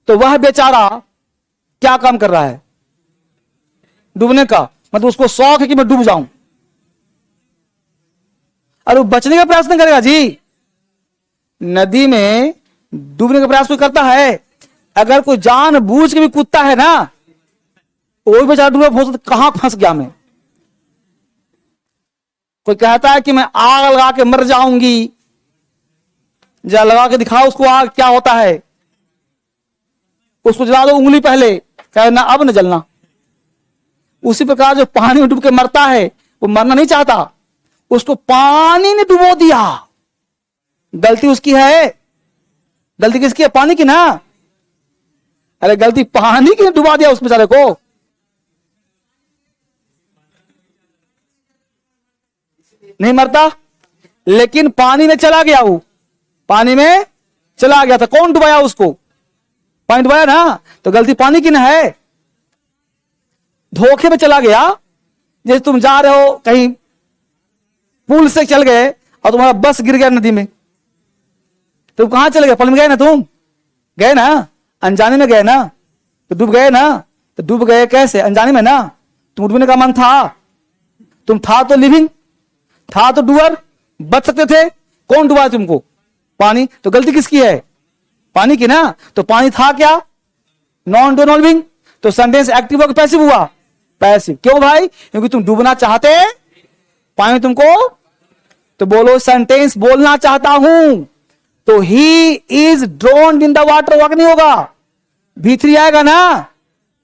तो वह बेचारा क्या काम कर रहा है, डूबने का, मतलब उसको शौक है कि मैं डूब जाऊं, और वो बचने का प्रयास नहीं करेगा जी। नदी में डूबने का प्रयास कोई करता है, अगर कोई जान बूझ के भी कूदता है ना, वो भी बेचारा डूबे, कहां फंस गया मैं। कोई कहता है कि मैं आग लगा के मर जाऊंगी, जरा लगा के दिखाओ उसको आग क्या होता है, उसको जला दो उंगली पहले, कहे ना अब न जलना। उसी प्रकार जो पानी में डूब के मरता है वो मरना नहीं चाहता, उसको पानी ने डुबो दिया, गलती उसकी है। गलती किसकी है, पानी की ना। अरे गलती पानी की, डुबा दिया उस बेचारे को। नहीं मरता, लेकिन पानी में चला गया, वो पानी में चला गया था। कौन डुबाया उसको, पानी डुबाया ना, तो गलती पानी की ना है, धोखे में चला गया। जैसे तुम जा रहे हो कहीं, पुल से चल गए और तुम्हारा बस गिर गया नदी में, तो कहां चले गए, पल में गए ना, तुम गए ना, अनजाने में गए ना, तो डूब गए ना। तो डूब गए कैसे, अनजाने में ना। तुम डूबने का मन था, तुम था तो लिविंग, था तो डूअर, बच सकते थे। कौन डुबाया तुमको, पानी। तो गलती किसकी है, पानी की ना। तो पानी था क्या, नॉन डू नॉन लिविंग। तो सेंटेंस एक्टिव होकर पैसिव हुआ, पैसिव। क्यों भाई, क्योंकि तुम डूबना चाहते पानी तुमको। तो बोलो सेंटेंस बोलना चाहता हूं, तो he is drowned in the water, work नहीं होगा, भीतरी आएगा ना।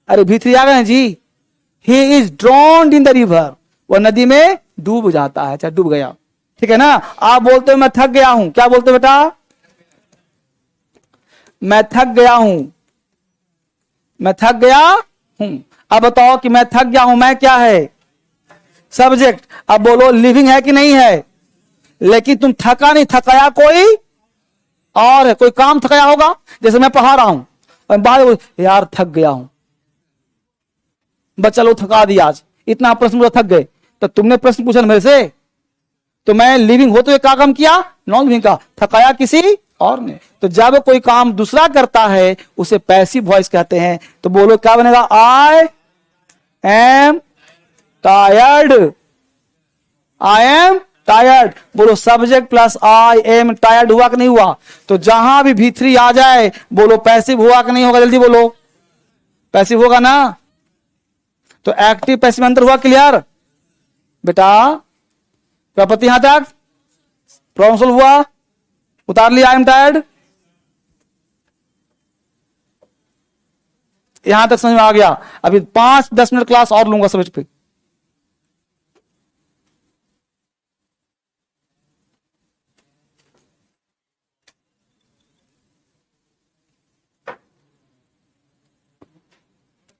अरे भीतरी आएगा ना जी। He is drowned in the river, वह नदी में डूब जाता है, चाहे डूब गया, ठीक है ना। आप बोलते हो मैं थक गया हूं, क्या बोलते हो बेटा, मैं थक गया हूं, मैं थक गया हूं। अब बताओ कि मैं थक गया हूं, मैं क्या है, सब्जेक्ट। अब बोलो लिविंग है कि नहीं है। लेकिन तुम थका नहीं, थकाया कोई और है, कोई काम थकाया होगा। जैसे मैं पढ़ा रहा हूं और बाहर यार थक गया हूं, बच्चा लोग थका दिया आज, इतना प्रश्न थक गए, तो तुमने प्रश्न पूछा मेरे से, तो मैं लिविंग होते हुए क्या काम किया, नॉन लिविंग का, थकाया किसी और ने। तो जब कोई काम दूसरा करता है उसे पैसिव वॉइस कहते हैं। तो बोलो क्या बनेगा, I am tired, I am tired. बोलो subject plus I am tired हुआ कि नहीं हुआ। तो जहां भी V3 आ जाए बोलो पैसिव हुआ कि नहीं होगा, जल्दी बोलो, पैसिव होगा ना। तो एक्टिव पैसिव में अंतर हुआ, क्लियर बेटा। प्रपत्ति यहां तक प्रॉब्लम सॉल्व हुआ, उतार लिया आई एम टायर्ड, यहां तक समझ में आ गया। अभी 5-10 मिनट क्लास और लूंगा सब्जेक्ट पे।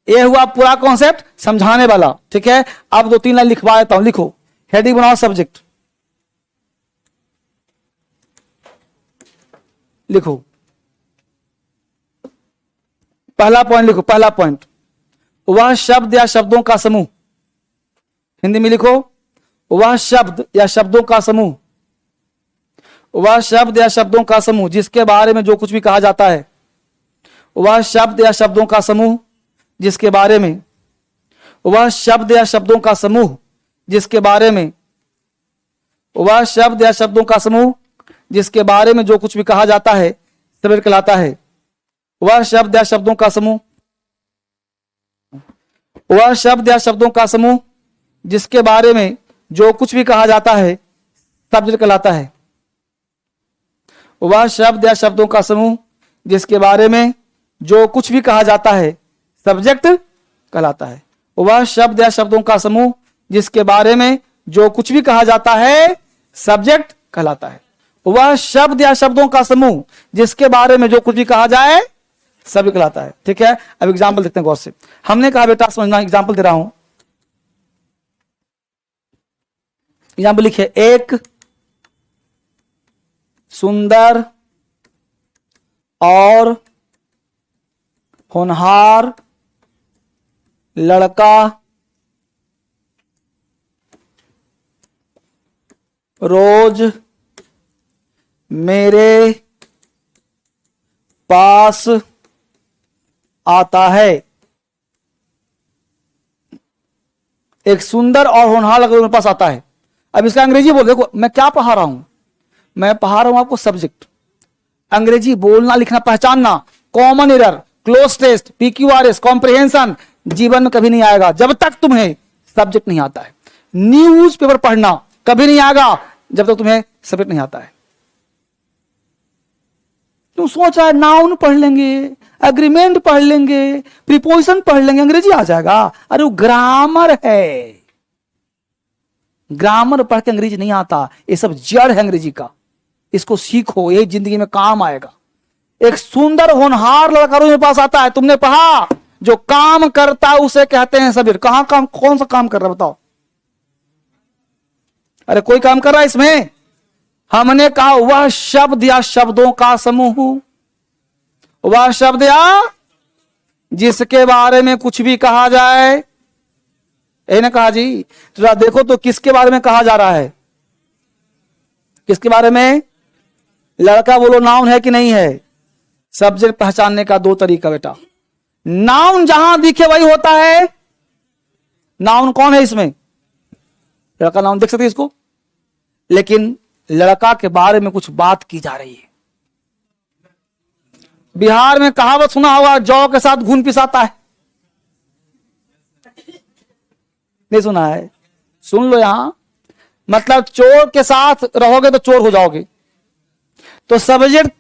ये हुआ पूरा कॉन्सेप्ट समझाने वाला, ठीक है। अब 2-3 लाइन लिखवा देता हूं, लिखो, हेडिंग बनाओ, सब्जेक्ट लिखो। पहला पॉइंट लिखो, पहला पॉइंट, वह शब्द या शब्दों का समूह, हिंदी में लिखो, वह शब्द या शब्दों का समूह, वह शब्द या शब्दों का समूह जिसके बारे में जो कुछ भी कहा जाता है, वह शब्द या शब्दों का समूह जिसके बारे में, वह शब्द या शब्दों का समूह जिसके बारे में, वह शब्द या शब्दों का समूह जिसके बारे में जो कुछ भी कहा जाता है सब्जेक्ट कहलाता है। वह शब्द या शब्दों का समूह, वह शब्द या शब्दों का समूह जिसके बारे में जो कुछ भी कहा जाता है सब्जेक्ट कहलाता है। वह शब्द या शब्दों का समूह जिसके बारे में जो कुछ भी कहा जाता है सब्जेक्ट कहलाता है। वह शब्द या शब्दों का समूह जिसके बारे में जो कुछ भी कहा जाता है सब्जेक्ट कहलाता है। वह शब्द या शब्दों का समूह जिसके बारे में जो कुछ भी कहा जाए सब्जेक्ट कहलाता है, ठीक है। अब एग्जाम्पल देखते हैं गौर से। हमने कहा बेटा समझना, एग्जाम्पल दे रहा हूं, एग्जाम्पल लिखिए, एक सुंदर और होनहार लड़का रोज मेरे पास आता है। एक सुंदर और होनहार लड़का मेरे पास आता है। अब इसका अंग्रेजी बोल, देखो मैं क्या पढ़ा रहा हूं, मैं पढ़ा रहा हूं आपको सब्जेक्ट। अंग्रेजी बोलना लिखना पहचानना, common error, cloze test, PQRS, comprehension जीवन में कभी नहीं आएगा जब तक तुम्हें सब्जेक्ट नहीं आता है। न्यूज पेपर पढ़ना कभी नहीं आएगा जब तक तुम्हें सब्जेक्ट नहीं आता है। तुम सोच रहा है नाउन पढ़ लेंगे, एग्रीमेंट पढ़ लेंगे, प्रीपोजिशन पढ़ लेंगे, अंग्रेजी आ जाएगा। अरे वो ग्रामर है, ग्रामर पढ़ के अंग्रेजी नहीं आता। ये सब जड़ है अंग्रेजी का, इसको सीखो, यही जिंदगी में काम आएगा। एक सुंदर होनहार लड़का मेरे पास आता है, तुमने पढ़ा, जो काम करता है उसे कहते हैं सब्जेक्ट। कहां काम, कौन सा काम कर रहा है बताओ। अरे कोई काम कर रहा है इसमें। हमने कहा वह शब्द या शब्दों का समूह, वह शब्द या जिसके बारे में कुछ भी कहा जाए, यही ना कहा जी। तो देखो तो किसके बारे में कहा जा रहा है, किसके बारे में। लड़का बोलो नाउन है कि नहीं है। सब्जेक्ट पहचानने का 2 तरीका बेटा। नाउन जहां दिखे वही होता है। नाउन कौन है इसमें, लड़का नाउन देख सकते हैं इसको, लेकिन लड़का के बारे में कुछ बात की जा रही है। बिहार में कहावत सुना होगा, जौ के साथ घुन पिसाता है, नहीं सुना है, सुन लो यहां। मतलब चोर के साथ रहोगे तो चोर हो जाओगे। तो सब्जेक्ट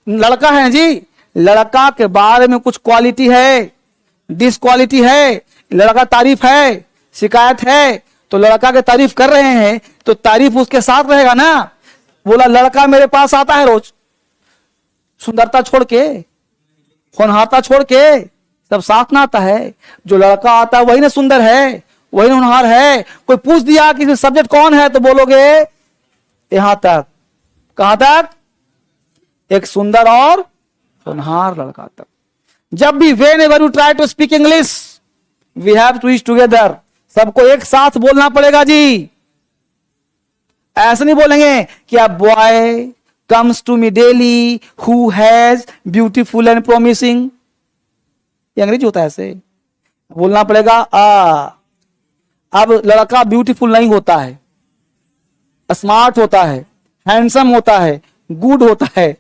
लड़का है जी, लड़का के बारे में कुछ क्वालिटी है, डिसक्वालिटी है, लड़का तारीफ है, शिकायत है, तो लड़का के तारीफ कर रहे हैं तो तारीफ उसके साथ रहेगा ना। बोला लड़का मेरे पास आता है रोज, सुंदरता छोड़ के, होनहारता छोड़ के, सब साथ ना आता है। जो लड़का आता है वही ना सुंदर है, वही होनहार है। कोई पूछ दिया कि सब्जेक्ट कौन है तो बोलोगे यहां तक। कहां तक, एक सुंदर और होनहार लड़का तक। जब भी whenever you try to speak English, we have to eat together, सबको एक साथ बोलना पड़ेगा जी। ऐसे नहीं बोलेंगे कि a boy comes to me daily who has beautiful and promising. ये अंग्रेजी होता है, ऐसे बोलना पड़ेगा अब लड़का ब्यूटीफुल नहीं होता है, स्मार्ट होता है, हैंडसम होता है, गुड होता है।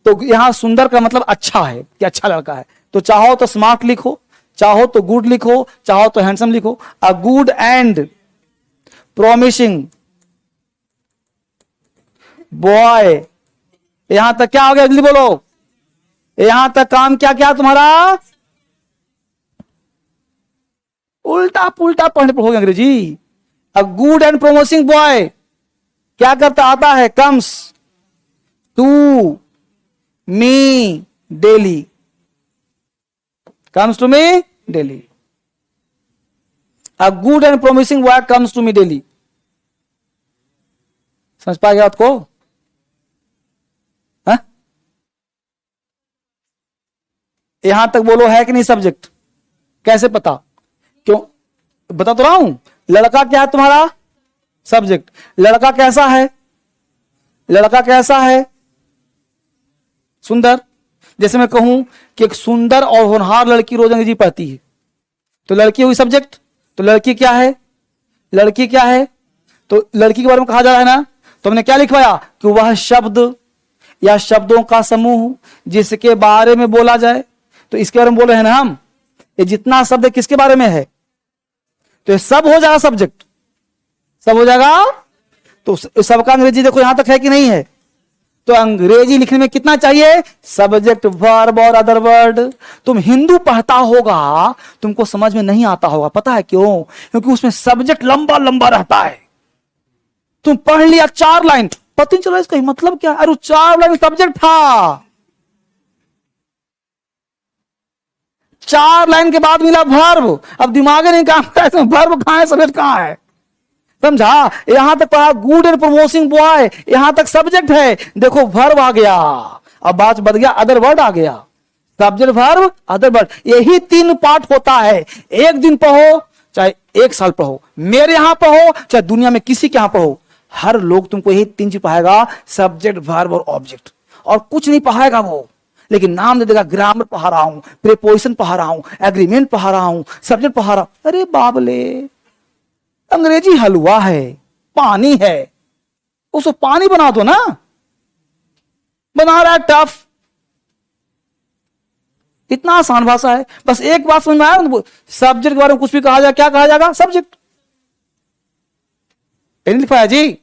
तो यहां सुंदर का मतलब अच्छा है कि अच्छा लड़का है। तो चाहो तो स्मार्ट लिखो, चाहो तो गुड लिखो, चाहो तो हैंडसम लिखो। अ गुड एंड प्रोमिसिंग बॉय। यहां तक क्या हो गया, जल्दी बोलो। यहां तक काम क्या क्या तुम्हारा? उल्टा पुल्टा पढ़ने पर हो गया अंग्रेजी। A good and promising boy क्या करता आता है? Comes to me daily, comes to me daily. A good and promising boy comes to me daily. समझ पा गया आपको? यहां तक बोलो है कि नहीं सब्जेक्ट? कैसे पता? क्यों बता तो रहा हूं। लड़का क्या है तुम्हारा? सब्जेक्ट। लड़का कैसा है? लड़का कैसा है? सुंदर। जैसे मैं कहूं कि एक सुंदर और होनहार लड़की रोज अंग्रेजी पढ़ती है, तो लड़की हुई सब्जेक्ट। तो लड़की क्या है? लड़की क्या है? तो लड़की के बारे में कहा जा रहा है ना, तो हमने क्या लिखवाया कि वह शब्द या शब्दों का समूह जिसके बारे में बोला जाए। तो इसके बारे में बोल रहे हैं ना हम, ये जितना शब्द किसके बारे में है, तो ये सब हो जाएगा सब्जेक्ट, सब हो जाएगा। तो सबका अंग्रेजी देखो यहां तक है कि नहीं है। तो अंग्रेजी लिखने में कितना चाहिए? सब्जेक्ट, वर्ब और अदर वर्ड। तुम हिंदू पढ़ता होगा, तुमको समझ में नहीं आता होगा। पता है क्यों? क्योंकि उसमें सब्जेक्ट लंबा लंबा रहता है। तुम पढ़ लिया 4 लाइन, पता नहीं चला इसका मतलब क्या। अरे 4 लाइन सब्जेक्ट था, 4 लाइन के बाद मिला वर्ब। अब दिमाग नहीं काम करता है, वर्ब कहां है, सब्जेक्ट कहां है? समझा? यहां तक पढ़ा गुड एंड प्रोमिसिंग बॉय, यहां तक सब्जेक्ट है। देखो वर्ब आ गया, अब बात बद गया, अदर वर्ड आ गया। सब्जेक्ट, वर्ब, अदर वर्ड, यही 3 पार्ट होता है। एक दिन पढ़ो चाहे 1 साल पढ़ो, मेरे यहां पढ़ो चाहे दुनिया में किसी के यहां पढ़ो, हर लोग तुमको यही 3 चीज पढ़ाएगा, सब्जेक्ट, वर्ब और ऑब्जेक्ट। और कुछ नहीं पढ़ाएगा वो, लेकिन नाम दे देगा ग्रामर पढ़ा रहा हूं, प्रीपोजिशन पढ़ा रहा हूं, एग्रीमेंट पढ़ा रहा हूं, सब्जेक्ट पढ़ा रहा हूं। अरे बाबले, अंग्रेजी हलवा है, पानी है, उसको पानी बना दो ना। बना रहा है टफ, इतना आसान भाषा है। बस एक बात समझ में आया, सब्जेक्ट के बारे में कुछ भी कहा जाए, क्या कहा जाएगा? सब्जेक्ट। लिखवाया जी।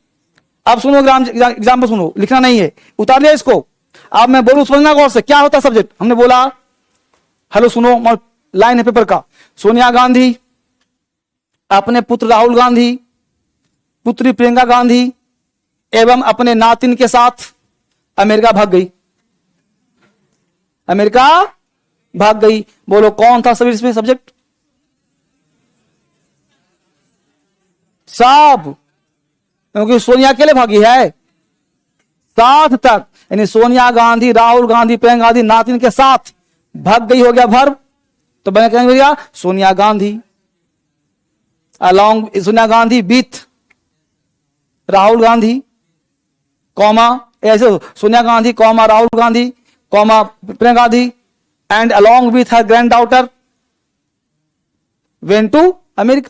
अब सुनो, एग्जाम में सुनो, लिखना नहीं है, उतार लिया इसको। अब मैं बोलूं, समझना गौर से, क्या होता है सब्जेक्ट। हमने बोला, हेलो सुनो, लाइन है पेपर का। सोनिया गांधी अपने पुत्र राहुल गांधी, पुत्री प्रियंका गांधी एवं अपने नातिन के साथ अमेरिका भाग गई। अमेरिका भाग गई। बोलो कौन था सभी इसमें सब्जेक्ट? सब, क्योंकि सोनिया अकेले भागी है, साथ तक, यानी सोनिया गांधी, राहुल गांधी, प्रियंका गांधी, नातिन के साथ भाग गई हो गया वर्ब। तो बने कहेंगे भैया Sonia Gandhi along, Sonia Gandhi with Rahul Gandhi, comma, ऐसे Sonia Gandhi comma Rahul Gandhi comma Priyanka Gandhi and along with her granddaughter went to America.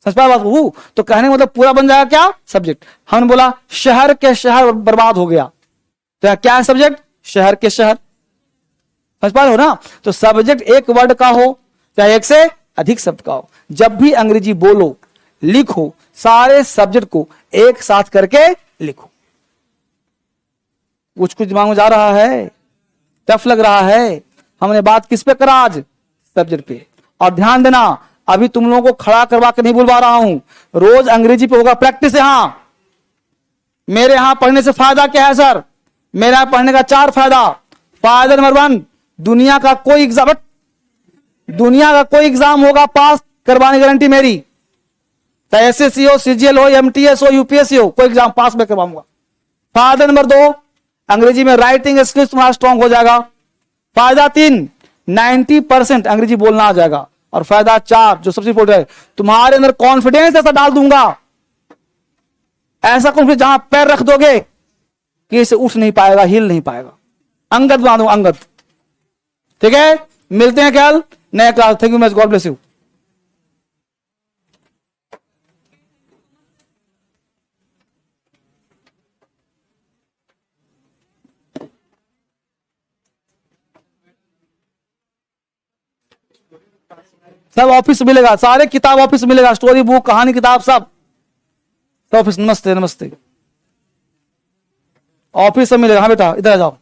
समझ पाया बात? तो कहने का मतलब पूरा बन जाएगा क्या? सब्जेक्ट। हमने बोला शहर के शहर बर्बाद हो गया, तो क्या है सब्जेक्ट? शहर के शहर। समझ पा रहे हो ना? तो सब्जेक्ट एक वर्ड का हो चाहे एक से अधिक शब्द का हो, जब भी अंग्रेजी बोलो लिखो, सारे सब्जेक्ट को एक साथ करके लिखो। कुछ कुछ दिमाग में जा रहा है, टफ लग रहा है। हमने बात किस पे करा आज? सब्जेक्ट पे। और ध्यान देना, अभी तुम लोगों को खड़ा करवा के नहीं बुलवा रहा हूं, रोज अंग्रेजी पे होगा प्रैक्टिस। यहां मेरे यहां पढ़ने से फायदा क्या है सर? मेरे यहां पढ़ने का 4 फायदा। फायदा नंबर 1, दुनिया का कोई एग्जाम होगा पास करवाने गारंटी मेरी, चाहे एसएससी हो, सीजीएल हो, एमटीएस हो, यूपीएससी हो, कोई एग्जाम पास में करवाऊंगा। फायदा नंबर 2, अंग्रेजी में राइटिंग स्किल्स तुम्हारा स्ट्रांग हो जाएगा। फायदा 3, 90% अंग्रेजी बोलना आ जाएगा। और फायदा 4 जो सबसे इंपॉर्टेंट है, तुम्हारे अंदर कॉन्फिडेंस ऐसा डाल दूंगा, ऐसा कुछ भी जहां पैर रख दोगे कि इसे उठ नहीं पाएगा, हिल नहीं पाएगा। अंगद बना दो, अंगद। ठीक है, मिलते हैं कल नया class. Thank you much, God bless you. सब ऑफिस मिलेगा, सारे किताब ऑफिस मिलेगा, स्टोरी बुक, कहानी किताब, सब ऑफिस। नमस्ते नमस्ते, ऑफिस से मिलेगा। हाँ बेटा, इधर आ जाओ।